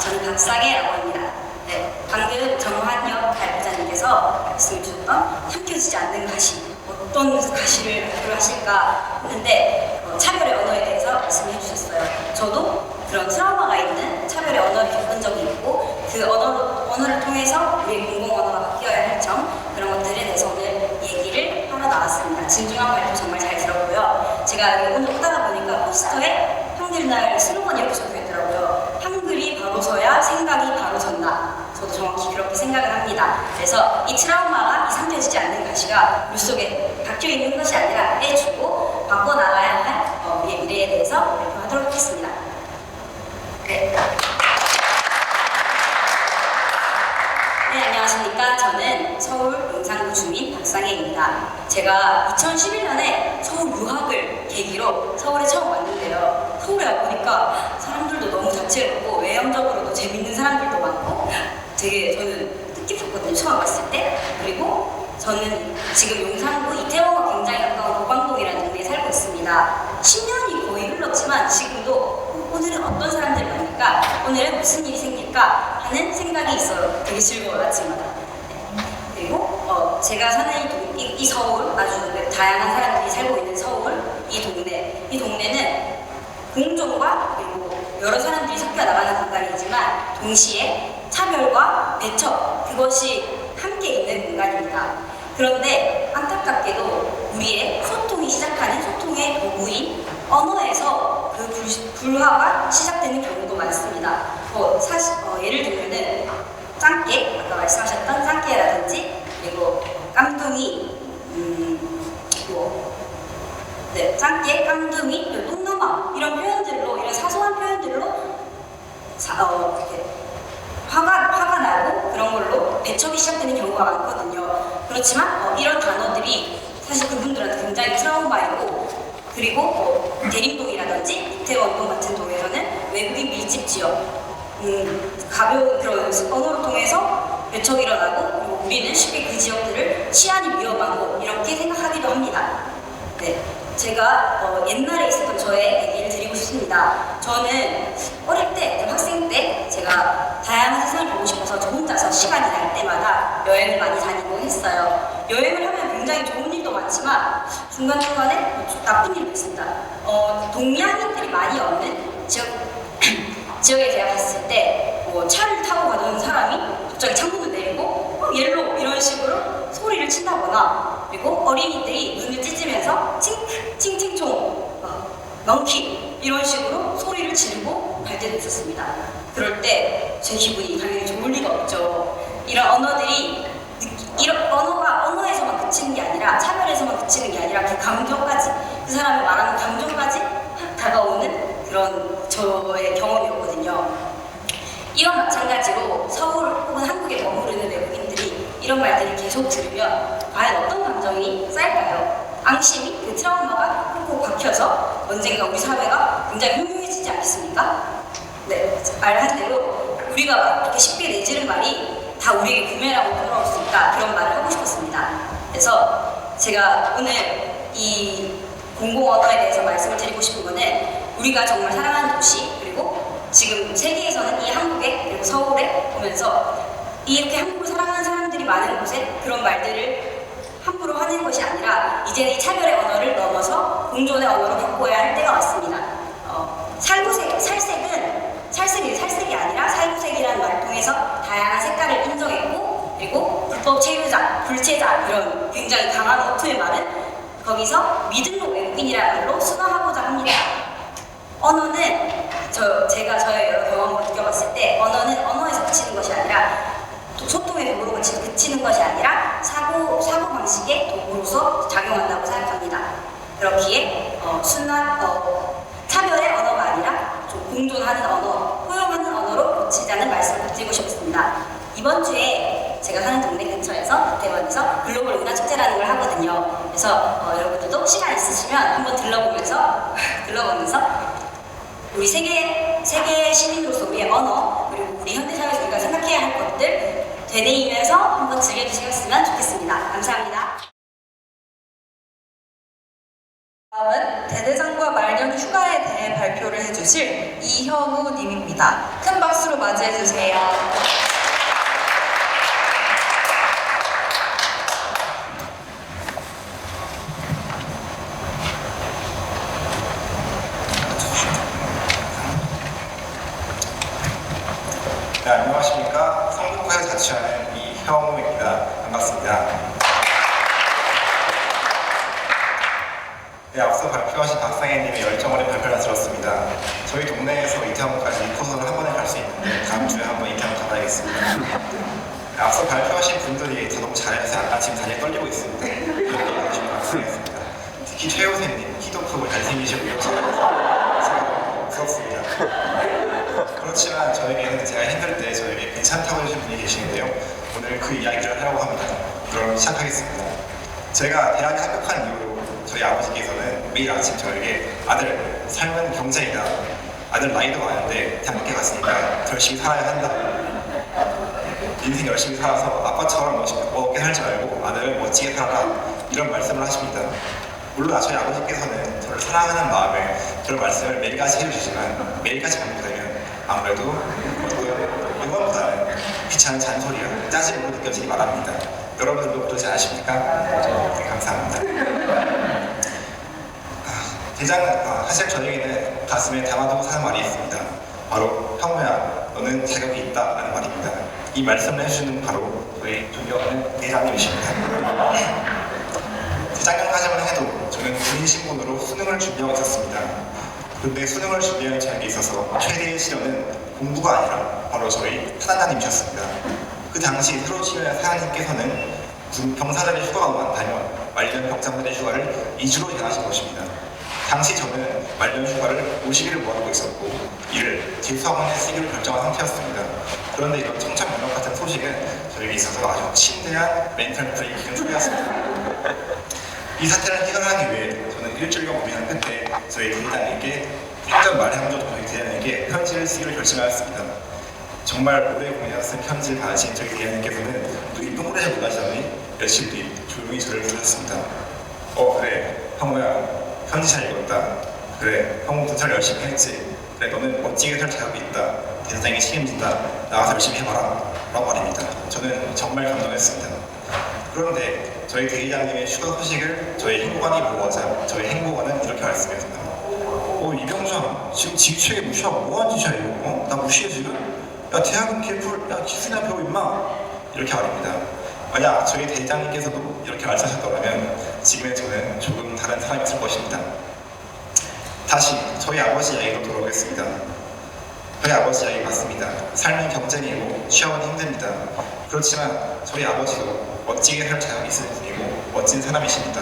저는 박상혜라고 합니다. 네, 방금 정환혁 발표자님께서 말씀해 주셨던 삼켜지지 않는 가시, 어떤 가시를 발표를 하실까 했는데 차별의 언어에 대해서 말씀해 주셨어요. 저도 그런 트라우마가 있는 차별의 언어를 겪은 적이 있고 그 언어를 통해서 우리의 공공언어가 바뀌어야 할 점, 그런 것들에 대해서 오늘 얘기를 하러 나왔습니다. 진중한 발표 정말 잘 들었고요. 제가 오늘 오다가 보니까 포스터에 한글날 슬로건이 이렇게 적혀있더라고요. 한글이 바로 서야 생각이 바로 전다. 저도 정확히 그렇게 생각을 합니다. 그래서 이 트라우마가 삼켜지지 않는 가시가 물속에 박혀있는 것이 아니라 빼주고 바꿔나가야 할 우리의 미래에 대해서 발표하도록 하겠습니다. 네. 네, 안녕하십니까. 저는 서울 용산구 주민 박상혜입니다. 제가 2011년에 서울 유학을 계기로 서울에 처음 왔는데요. 서울에 와보니까 사람들도 너무 다채롭고 외형적으로도 재밌는 사람들도 많고 되게 저는 뜻깊었거든요. 처음 왔을 때. 그리고 저는 지금 용산구 이태원과 굉장히 가까운 도방동이라는 동네에 살고 있습니다. 10년이 거의 흘렀지만 지금도 오늘은 어떤 사람들이 많을까? 오늘은 무슨 일이 생길까? 하는 생각이 있어요. 되게 즐거워요, 아침마다. 네. 그리고 제가 사는 이 서울, 아주 다양한 사람들이 살고 있는 서울, 이 동네는 공존과 그리고 여러 사람들이 섞여 나가는 공간이지만 동시에 차별과 배척, 그것이 함께 있는 공간입니다. 그런데 안타깝게도 우리의 소통이 시작하는 소통의 도구인 언어에서 그 불화가 시작되는 경우도 많습니다. 예를 들면은 짱깨, 아까 말씀하셨던 짱깨라든지 그리고 깜둥이, 짱깨, 깜둥이, 똥나마 이런 표현들로, 이런 사소한 표현들로 이렇게 화가 나고 그런 걸로 배척이 시작되는 경우가 많거든요. 그렇지만 이런 단어들이 사실 그분들한테 굉장히 트라우마이고, 그리고 대림동이라든지 이태원동 같은 동에서는 외국인 밀집 지역, 가벼운 그런 언어를 통해서 배척이 일어나고, 그리고 우리는 쉽게 그 지역들을 치안이 위험하고 이렇게 생각하기도 합니다. 네, 제가 옛날에 있었던 저의 얘기를 드리고 싶습니다. 저는 어릴 때, 학생 때 제가 다양한 세상을 보고 싶어서 저 혼자서 시간이 날 때마다 여행을 많이 다니고 했어요. 여행을 하면 굉장히 좋은 일도 많지만 중간중간에 나쁜 일도 있습니다. 동양인들이 많이 없는 지역에 제가 갔을 때 차를 타고 가던 사람이 갑자기 창문을 내리고 옐로우 이런 식으로 소리를 친다거나, 그리고 어린이들이 눈을 찢으면서 칭칭총, 멍키 이런 식으로 소리를 지르고 갈 때도 있었습니다. 그럴 때 제 기분이 당연히 좋을 리가 없죠. 이런 언어들이 언어에서만 그치는 게 아니라, 차별에서만 그치는 게 아니라 그 감정까지, 그 사람이 말하는 감정까지 다가오는 그런 저의 경험이었거든요. 이와 마찬가지로 서울 혹은 한국에 머무르는 외국인들이 이런 말들을 계속 들으면 과연 어떤 감정이 쌓일까요? 앙심이, 그 트라우마가 콕콕 박혀서 언젠가 우리 사회가 굉장히 흉흉해지지 않겠습니까? 네, 말한 대로 우리가 이렇게 쉽게 내지른 말이 다 우리에게 부메랑으로 돌아올 수 있다, 그런 말을 하고 싶었습니다. 그래서 제가 오늘 이 공공언어에 대해서 말씀을 드리고 싶은 거는, 우리가 정말 사랑하는 도시, 그리고 지금 세계에서는 이 한국에, 그리고 서울에 오면서 이렇게 한국을 사랑하는 사람들이 많은 곳에 그런 말들을 함부로 하는 것이 아니라, 이제는 이 차별의 언어를 넘어서 공존의 언어로 바꿔야 할 때가 왔습니다. 살색이 아니라 살구색이라는 말을 통해서 다양한 색깔을 인정했고, 그리고 불법 체류자, 불체자 이런 굉장히 강한 어투의 말은 거기서 미등록 외국인이라는 말로 순화하고자 합니다. 언어는 제가 저의 여러 경험을 느껴봤을 때, 언어는 언어에서 그치는 것이 아니라 소통의 도구로 그치는 것이 아니라 사고 방식의 도구로서 작용한다고 생각합니다. 그렇기에 차별의 언어가 아니라 좀 공존하는 언어, 포용하는 언어로 고치자는 말씀을 드리고 싶습니다. 이번 주에 제가 사는 동네 근처에서 이태원에서 글로벌 문화축제라는 걸 하거든요. 그래서 여러분들도 시간 있으시면 한번 들러보면서 우리 세계 시민으로서 우리의 언어, 그리고 우리 현대사회에서 우리가 생각해야 할 것들 되뇌이면서 한번 즐겨주셨으면 좋겠습니다. 감사합니다. 다음은 대대장과 말년 휴가에 대해 발표를 해주실 이현우 님입니다. 큰 박수로 맞이해주세요. 네, 안녕하십니까. 성북구에 자취하는 이형우입니다. 반갑습니다. 네, 앞서 발표하신 박상혜님의 열정 어린 발표를 들었습니다. 저희 동네에서 이태원까지 2코스를 한 번에 갈 수 있는데 다음 주에 한번 이태원 가봐야겠습니다. 네, 앞서 발표하신 분들이 다 너무 잘해서 약간 지금 다리에 떨리고 있습니다. 이렇게 해주신 박상혜입니다. 특히 최효생님, 키도 크고 잘생기시고 이런 제가 부럽습니다. 그렇지만 저에게는 제가 힘들 때 저에게 괜찮다고 해주신 분이 계시는데요. 오늘 그 이야기를 하려고 합니다. 그럼 시작하겠습니다. 제가 대학 합격한 이후로 저희 아버지께서는 매일 아침 저에게 아들, 삶은 경쟁이다. 아들 나이도 많은데 대학교에 갔으니까 열심히 살아야 한다. 인생 열심히 살아서 아빠처럼 멋있게 살지 말고 아들을 멋지게 살아라. 이런 말씀을 하십니다. 물론 저희 아버지께서는 저를 사랑하는 마음에 그런 말씀을 매일같이 해주시지만 매일같이 반복되면 아무래도 응원보다는 귀찮은 잔소리와 짜증으로 느껴지기 바랍니다. 여러분들도 그러지 않으십니까? 네, 감사합니다. 사실 저에게는 가슴에 담아두고 사는 말이 있습니다. 바로 형우야, 너는 자격이 있다 라는 말입니다. 이 말씀을 해주시는 바로 저희 존경하는 대장님이십니다. 대장님까지만 해도 저는 군인 신분으로 수능을 준비하고 있었습니다. 그런데 수능을 준비하는 저에게 있어서 최대의 시련은 공부가 아니라 바로 저희 사단장님이셨습니다. 그 당시 새로 취임한 사장님께서는 병사들의 휴가가 많다면 말년 병장들의 휴가를 2주로 정하신 것입니다. 당시 저는 말년 휴가를 50일을 모아두고 있었고 이를 뒷서원에 쓰기로 결정한 상태였습니다. 그런데 이런 청천벽력 같은 소식은 저에게 있어서 아주 심대한 멘탈 브레이킹을 초래했습니다. 이 사태를 해결하기 위해 저는 일주일간 고민한 끝에 저희 대장에게 직접 말하면서 저희 대장에게 편지를 쓰기로 결심하였습니다. 정말 오래 고민해서 쓴 편지를 받으신 저희 대장님께서는 눈이 동그랗게 못하시더니 며칠 뒤 조용히 저를 부르셨습니다. 그래 형우야, 편지 잘 읽었다. 그래 형우 분석 열심히 했지. 그래 너는 멋지게 살 잘하고 있다. 대장이 책임진다. 나가서 열심히 해봐라 라고 말입니다. 저는 정말 감동했습니다. 그런데 저희 대회장님의 휴가 소식을 저희 행보관이 보고하자 저희 행보관은 이렇게 말씀했습니다. 이병장 지금 지휘체계 무시하고 뭐하는 짓이야 이거? 나 무시해 지금? 야 대학은 개풀, 야 기술이나 배워 임마! 이렇게 말입니다. 만약 저희 대장님께서도 이렇게 말씀하셨더라면 지금의 저는 조금 다른 사람이었을 것입니다. 다시 저희 아버지 이야기로 돌아오겠습니다. 저희 아버지 이야기 맞습니다. 삶은 경쟁이고 취업은 힘듭니다. 그렇지만 저희 아버지도 멋지게 살 자격이 있을 분이고 멋진 사람이십니다.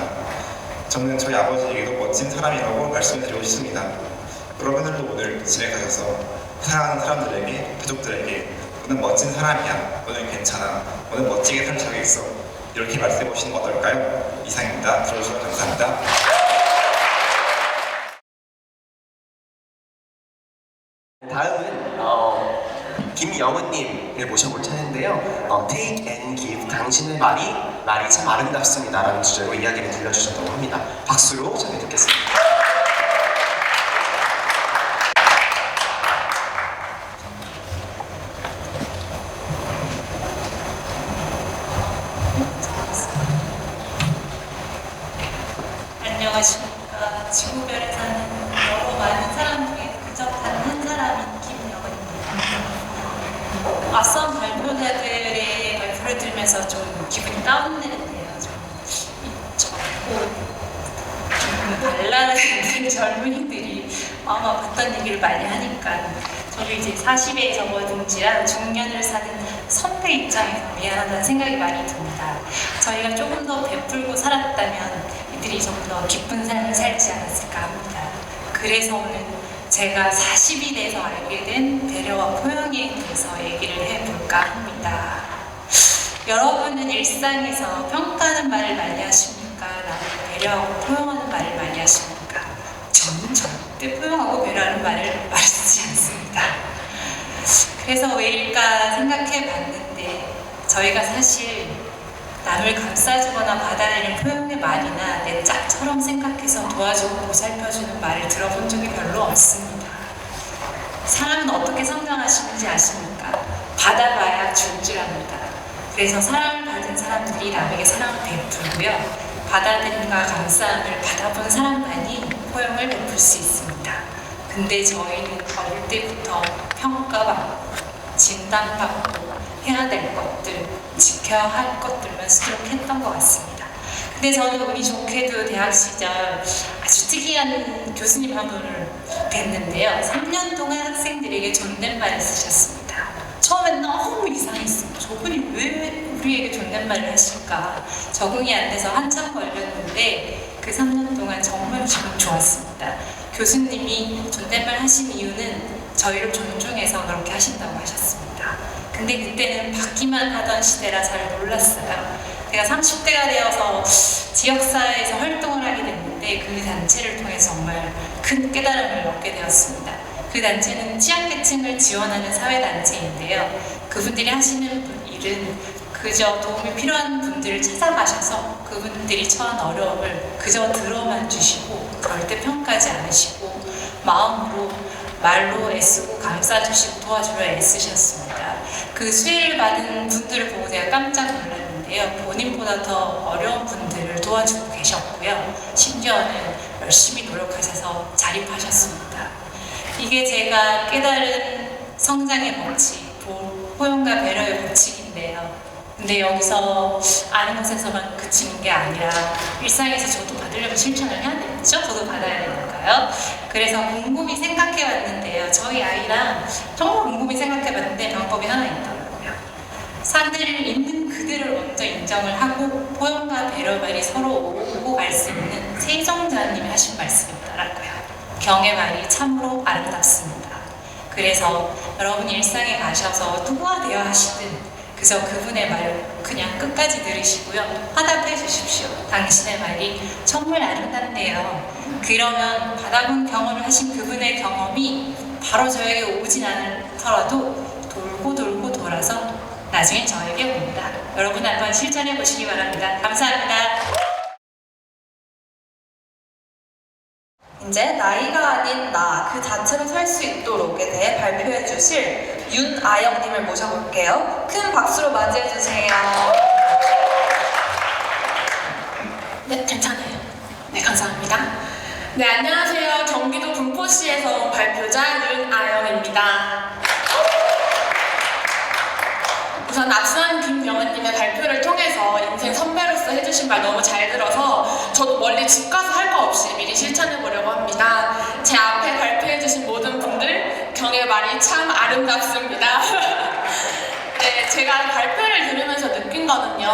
저는 저희 아버지에게도 멋진 사람이라고 말씀을 드리고 싶습니다. 여러분들도 오늘 집에 가셔서 사랑하는 사람들에게, 가족들에게 너는 멋진 사람이야, 너는 괜찮아, 너는 멋지게 살 자격이 있어 이렇게 말씀해 보시는 거 어떨까요? 이상입니다. 들어주셔서 감사합니다. 다음은 김영은님을 모셔볼 차례인데요. Take and give, 당신의 말이 참 아름답습니다 라는 주제로 이야기를 들려주셨다고 합니다. 박수로 전해 듣겠습니다. 안녕하십니까. 지구별에 사는 여러 많은 사람 중에 그저 단 한 사람인 김영은입니다. 앞선 발표자들의 발표를 들으면서 좀 기분이 다운되는데요. 좀 발랄하신 젊은이들이 마음 아팠던 얘기를 많이 하니까 저도 이제 40에 접어든지라 중년을 사는 선배 입장에서 미안하다는 생각이 많이 듭니다. 저희가 조금 더 베풀고 살았다면 이들이 좀 더 기쁜 삶을 살지 않았을까 합니다. 그래서 오늘 제가 40이 돼서 알게 된 배려와 포용에 대해서 얘기를 해볼까 합니다. 여러분은 일상에서 평가하는 말을 많이 하십니까? 나를 배려하고 포용하는 말을 많이 하십니까? 저는 절대 포용하고 배려하는 말을 많이 쓰지 않습니다. 그래서 왜일까 생각해 봤는데 저희가 사실 남을 감싸주거나 받아내는 포용의 말이나 내 짝처럼 생각해서 도와주고 보살펴주는 말을 들어본 적이 별로 없습니다. 사람은 어떻게 성장하시는지 아십니까? 받아봐야 줄 줄 압니다. 그래서 사랑을 받은 사람들이 남에게 사랑을 베풀고요. 받아들임과 감싸움을 받아본 사람만이 포용을 베풀 수 있습니다. 근데 저희는 어릴 때부터 평가받고 진단받고 해야 될 것들, 지켜야 할 것들만 수두룩했던 것 같습니다. 근데 저는 운이 좋게도 대학 시절 아주 특이한 교수님 한 분을 뵀는데요. 3년 동안 학생들에게 존댓말을 쓰셨습니다. 처음엔 너무 이상했어요. 저분이 왜 우리에게 존댓말을 하실까? 적응이 안 돼서 한참 걸렸는데 그 3년 동안 정말 기분 좋았습니다. 교수님이 존댓말 하신 이유는 저희를 존중해서 그렇게 하신다고 하셨습니다. 근데 그때는 받기만 하던 시대라 잘 몰랐어요. 제가 30대가 되어서 지역사회에서 활동을 하게 됐는데 그 단체를 통해서 정말 큰 깨달음을 얻게 되었습니다. 그 단체는 취약계층을 지원하는 사회단체인데요. 그분들이 하시는 일은 그저 도움이 필요한 분들을 찾아가셔서 그분들이 처한 어려움을 그저 들어만 주시고 절대 평가하지 않으시고 마음으로 말로 애쓰고 감싸주시고 도와주려 애쓰셨습니다. 그 수혜를 받은 분들을 보고 제가 깜짝 놀랐는데요. 본인보다 더 어려운 분들을 도와주고 계셨고요. 심지어는 열심히 노력하셔서 자립하셨습니다. 이게 제가 깨달은 성장의 법칙, 포용과 배려의 법칙인데요. 근데 여기서 아는 것에서만 그치는 게 아니라 일상에서 저도 받으려면 실천을 해야 되겠죠? 저도 받아야 되니까요. 그래서 곰곰이 생각해 봤는데요. 저희 아이랑 정말 곰곰이 생각해 봤는데 방법이 하나 있더라고요. 사람들을 있는 그대로 먼저 인정을 하고 포용과 배려 말이 서로 오고 갈 수 있는 세종자님이 하신 말씀이더라고요. 경의 말이 참으로 아름답습니다. 그래서 여러분 일상에 가셔서 누구와 대화하시든 그래서 그분의 말 그냥 끝까지 들으시고요. 화답해 주십시오. 당신의 말이 정말 아름답네요. 그러면 받아본 경험을 하신 그분의 경험이 바로 저에게 오진 않더라도 돌고 돌고 돌아서 나중에 저에게 옵니다. 여러분 한번 실천해 보시기 바랍니다. 감사합니다. 이제 나이가 아닌 나 그 자체로 살 수 있도록에 대해 발표해 주실 윤아영님을 모셔볼게요. 큰 박수로 맞이해 주세요. 네, 괜찮아요. 네, 감사합니다. 네, 안녕하세요. 경기도 군포시에서 온 발표자 윤아영입니다. 우선 앞선 김영은님의 발표를 통해서 인생 선배로서 해주신 말 너무 잘 들어서 저도 멀리 집 가서 할 거 없이 미리 실천해 보려고 합니다. 제 앞에 발표해주신 모든 분들 경의 말이 참 아름답습니다. 네, 제가 발표를 들으면서 느낀 거는요.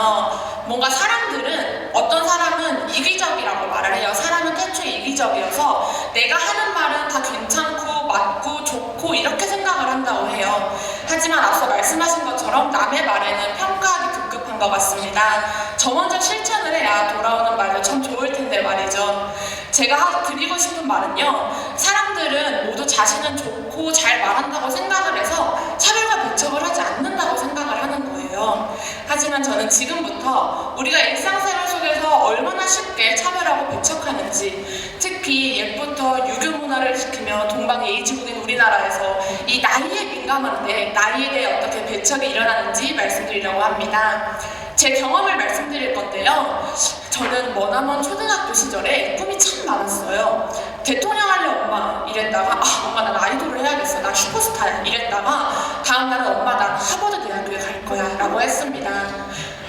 뭔가 사람들은 어떤 사람은 이기적이라고 말을 해요. 사람은 태초에 이기적이어서 내가 하는 말은 다 괜찮고 맞고 좋고 이렇게 생각을 한다고 해요. 하지만 앞서 말씀하신 것처럼 남의 말에는 평가하기 급급한 것 같습니다. 저 먼저 실천을 해야 돌아오는 말도 참 좋을 텐데 말이죠. 제가 드리고 싶은 말은요. 사람들은 모두 자신은 좋고 잘 말한다고 생각을 해서 차별과 배척을 하지 않는다고 생각을 하는 거예요. 하지만 저는 지금부터 우리가 일상생활 속에서 얼마나 쉽게 차별하고 배척하는지, 특히 옛부터 유교 문화를 지키며 동방예의지국인 우리나라에서 이 나이에 민감한데 나이에 대해 어떻게 배척이 일어나는지 말씀드리려고 합니다. 제 경험을 말씀드릴 건데요. 저는 머나먼 초등학교 시절에 꿈이 참 많았어요. 대통령 할래 엄마 이랬다가 엄마 난 아이돌을 해야겠어. 난 슈퍼스타야 이랬다가 다음 날은 엄마 난 하버드 대학교에 갈 거야 라고 했습니다.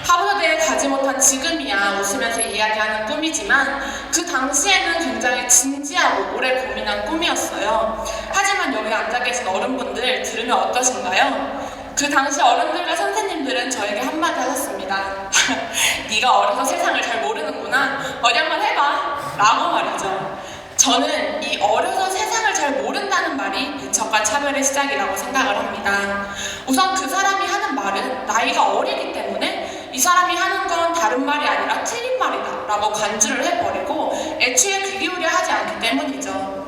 하버드대에 가지 못한 지금이야 웃으면서 이야기하는 꿈이지만 그 당시에는 굉장히 진지하고 오래 고민한 꿈이었어요. 하지만 여기 앉아 계신 어른분들 들으면 어떠신가요? 그 당시 어른들과 선생님들은 저에게 한마디 하셨습니다. 네가 어려서 세상을 잘 모르는구나. 어디 한번 해봐 라고 말이죠. 저는 이 어려서 세상을 잘 모른다는 말이 배척과 차별의 시작이라고 생각을 합니다. 우선 그 사람이 하는 말은 나이가 어리기 때문에 이 사람이 하는 건 다른 말이 아니라 틀린 말이다 라고 간주를 해버리고 애초에 귀 기울여 하지 않기 때문이죠.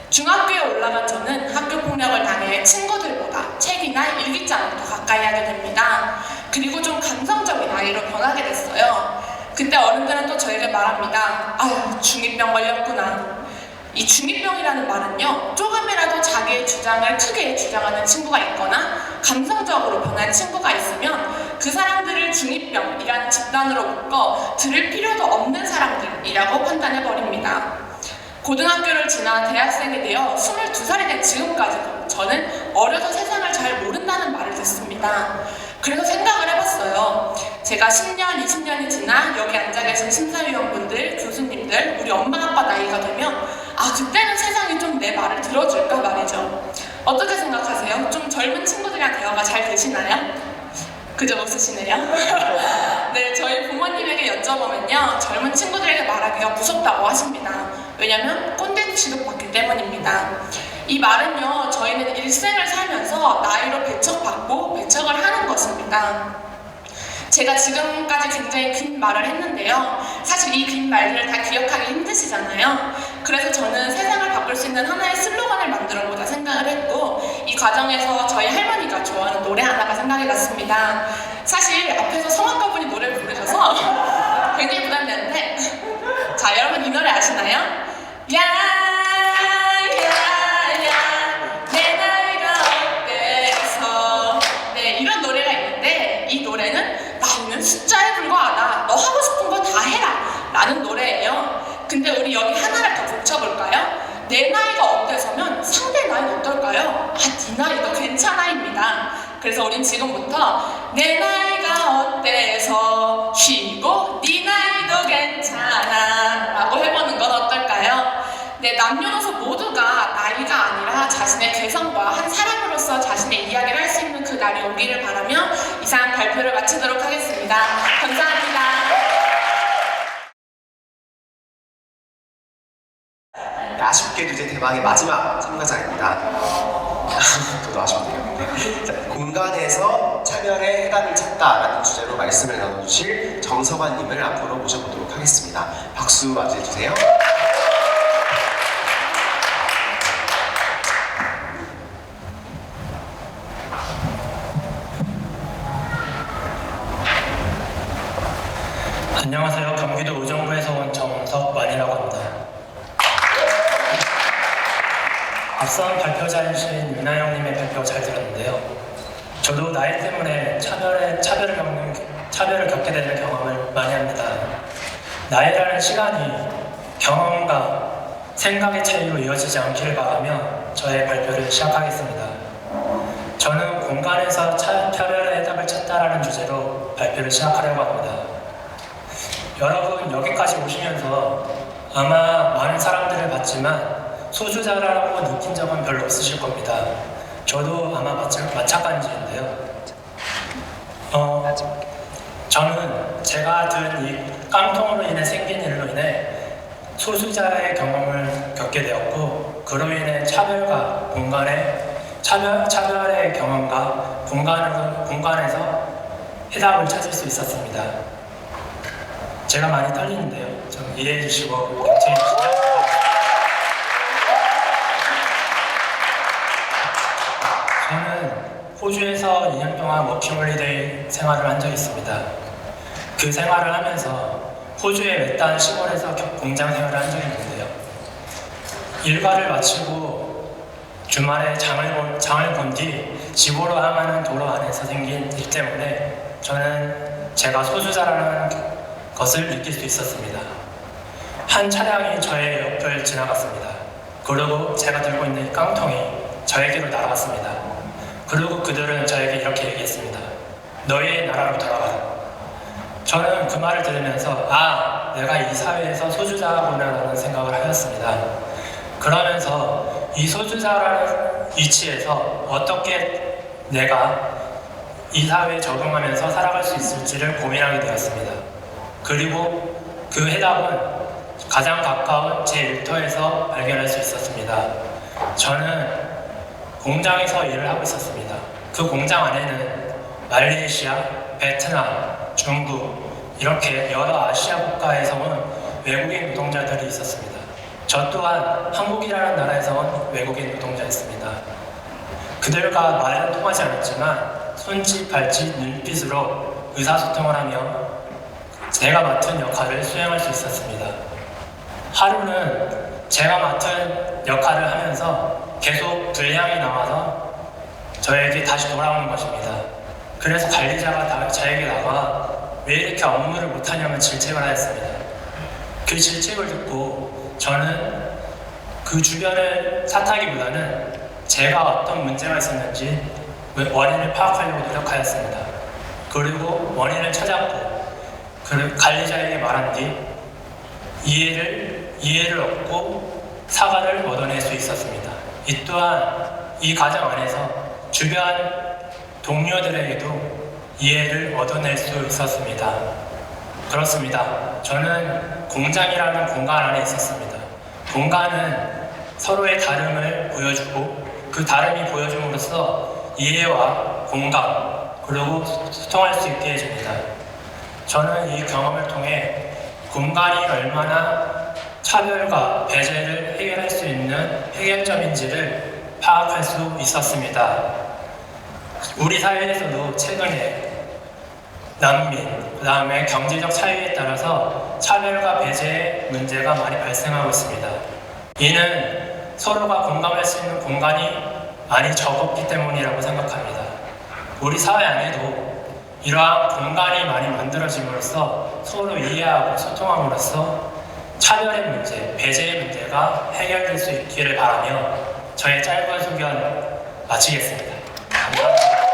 중학교에 올라간 저는 학교 폭력을 당해 친구들보다 책이나 일기장을 더 가까이 하게 됩니다. 그리고 좀 감성적인 아이로 변하게 됐어요. 그때 어른들은 또 저에게 말합니다. 아유, 중2병 걸렸구나. 이 중2병이라는 말은요, 조금이라도 자기의 주장을 크게 주장하는 친구가 있거나 감성적으로 변한 친구가 있으면 그 사람들을 중2병이라는 집단으로 묶어 들을 필요도 없는 사람들이라고 판단해버립니다. 고등학교를 지나 대학생이 되어 22살이 된 지금까지도 저는 어려서 세상을 잘 모른다는 말을 듣습니다. 그래서 생각을 해봤어요. 제가 10년, 20년이 지나 여기 앉아 계신 심사위원분들, 교수님들, 우리 엄마 아빠 나이가 되면 그때는 세상이 좀 내 말을 들어줄까 말이죠. 어떻게 생각하세요? 좀 젊은 친구들이랑 대화가 잘 되시나요? 그저 웃으시네요. 네, 저희 부모님에게 여쭤보면요. 젊은 친구들에게 말하기가 무섭다고 하십니다. 왜냐면 꼰대 취급받기 때문입니다. 이 말은요. 저희는 일생을 살면서 나이로 배척받고 배척을 하는 것입니다. 제가 지금까지 굉장히 긴 말을 했는데요. 사실 이 긴 말들을 다 기억하기 힘드시잖아요. 그래서 저는 세상을 바꿀 수 있는 하나의 슬로건을 만들어보자 생각을 했고 이 과정에서 저희 할머니가 좋아하는 노래 하나가 생각이 났습니다. 사실 앞에서 성악가분이 노래를 부르셔서 굉장히 부담되는데 자, 여러분 이 노래 아시나요? 내 나이가 어때서 네, 이런 노래가 있는데 이 노래는 나이는 숫자에 불과하다. 너 하고 싶은 거 다 해라 라는 노래예요. 근데 우리 여기 하나를 더 붙여볼까요? 내 나이가 어때서면 상대 나이는 어떨까요? 네 나이도 괜찮아입니다. 그래서 우린 지금부터 내 나이가 어때서 쉬고 네 나이도 괜찮아 라고 해보는 건 어떨까요? 네, 남녀노소 모두가 나이가 아니라 자신의 개성과 한 사람으로서 자신의 이야기를 할 수 있는 그 날이 오기를 바라며 이상 발표를 마치도록 하겠습니다. 감사합니다. 아쉽게도 이제 대망의 마지막 참가자입니다. 저도 아쉽네요. 자, 공간에서 차별의 해답을 찾다라는 주제로 말씀을 나눠주실 정석환님을 앞으로 모셔보도록 하겠습니다. 박수 맞이해주세요. 안녕하세요. 경기도 의정부에서 온 정석환이라고 합니다. 앞선 발표자이신 윤하영님의 발표 잘 들었는데요. 저도 나이 때문에 차별을 겪게 되는 경험을 많이 합니다. 나이라는 시간이 경험과 생각의 차이로 이어지지 않기를 바라며 저의 발표를 시작하겠습니다. 저는 공간에서 차별의 해답을 찾다라는 주제로 발표를 시작하려고 합니다. 여러분 여기까지 오시면서 아마 많은 사람들을 봤지만 소수자라고 느낀 적은 별로 없으실 겁니다. 저도 아마 마찬가지인데요. 저는 제가 든 이 깡통으로 인해 생긴 일로 인해 소수자의 경험을 겪게 되었고 그로 인해 차별의 경험과 공간에서 해답을 찾을 수 있었습니다. 제가 많이 떨리는데요. 좀 이해해 주시고 격려해 주시죠. 저는 호주에서 2년 동안 워킹홀리데이 생활을 한 적이 있습니다. 그 생활을 하면서 호주의 외딴 시골에서 공장 생활을 한 적이 있는데요. 일과를 마치고 주말에 장을 본 뒤 집으로 향하는 도로 안에서 생긴 일 때문에 저는 제가 소수자라는 것을 느낄 수 있었습니다. 한 차량이 저의 옆을 지나갔습니다. 그리고 제가 들고 있는 깡통이 저에게로 날아갔습니다. 그리고 그들은 저에게 이렇게 얘기했습니다. 너희의 나라로 돌아가라. 저는 그 말을 들으면서 내가 이 사회에서 소수자구나라는 생각을 하였습니다. 그러면서 이 소수자라는 위치에서 어떻게 내가 이 사회에 적응하면서 살아갈 수 있을지를 고민하게 되었습니다. 그리고 그 해답은 가장 가까운 제 일터에서 발견할 수 있었습니다. 저는 공장에서 일을 하고 있었습니다. 그 공장 안에는 말레이시아, 베트남, 중국 이렇게 여러 아시아 국가에서 온 외국인 노동자들이 있었습니다. 저 또한 한국이라는 나라에서 온 외국인 노동자였습니다. 그들과 말은 통하지 않았지만 손짓, 발짓, 눈빛으로 의사소통을 하며 제가 맡은 역할을 수행할 수 있었습니다. 하루는 제가 맡은 역할을 하면서 계속 불량이 나와서 저에게 다시 돌아오는 것입니다. 그래서 관리자가 저에게 나와 왜 이렇게 업무를 못하냐면 질책을 하였습니다. 그 질책을 듣고 저는 그 주변을 탓하기보다는 제가 어떤 문제가 있었는지 원인을 파악하려고 노력하였습니다. 그리고 원인을 찾았고 관리자에게 말한 뒤 이해를 얻고 사과를 얻어낼 수 있었습니다. 이 또한 이 과정 안에서 주변 동료들에게도 이해를 얻어낼 수 있었습니다. 그렇습니다. 저는 공장이라는 공간 안에 있었습니다. 공간은 서로의 다름을 보여주고 그 다름이 보여줌으로써 이해와 공감 그리고 소통할 수 있게 해줍니다. 저는 이 경험을 통해 공간이 얼마나 차별과 배제를 해결할 수 있는 해결점인지를 파악할 수 있었습니다. 우리 사회에서도 최근에 난민, 그 다음에 경제적 차이에 따라서 차별과 배제의 문제가 많이 발생하고 있습니다. 이는 서로가 공감할 수 있는 공간이 많이 적었기 때문이라고 생각합니다. 우리 사회 안에도 이러한 공간이 많이 만들어짐으로써 서로 이해하고 소통함으로써 차별의 문제, 배제의 문제가 해결될 수 있기를 바라며 저의 짧은 소견 마치겠습니다. 감사합니다.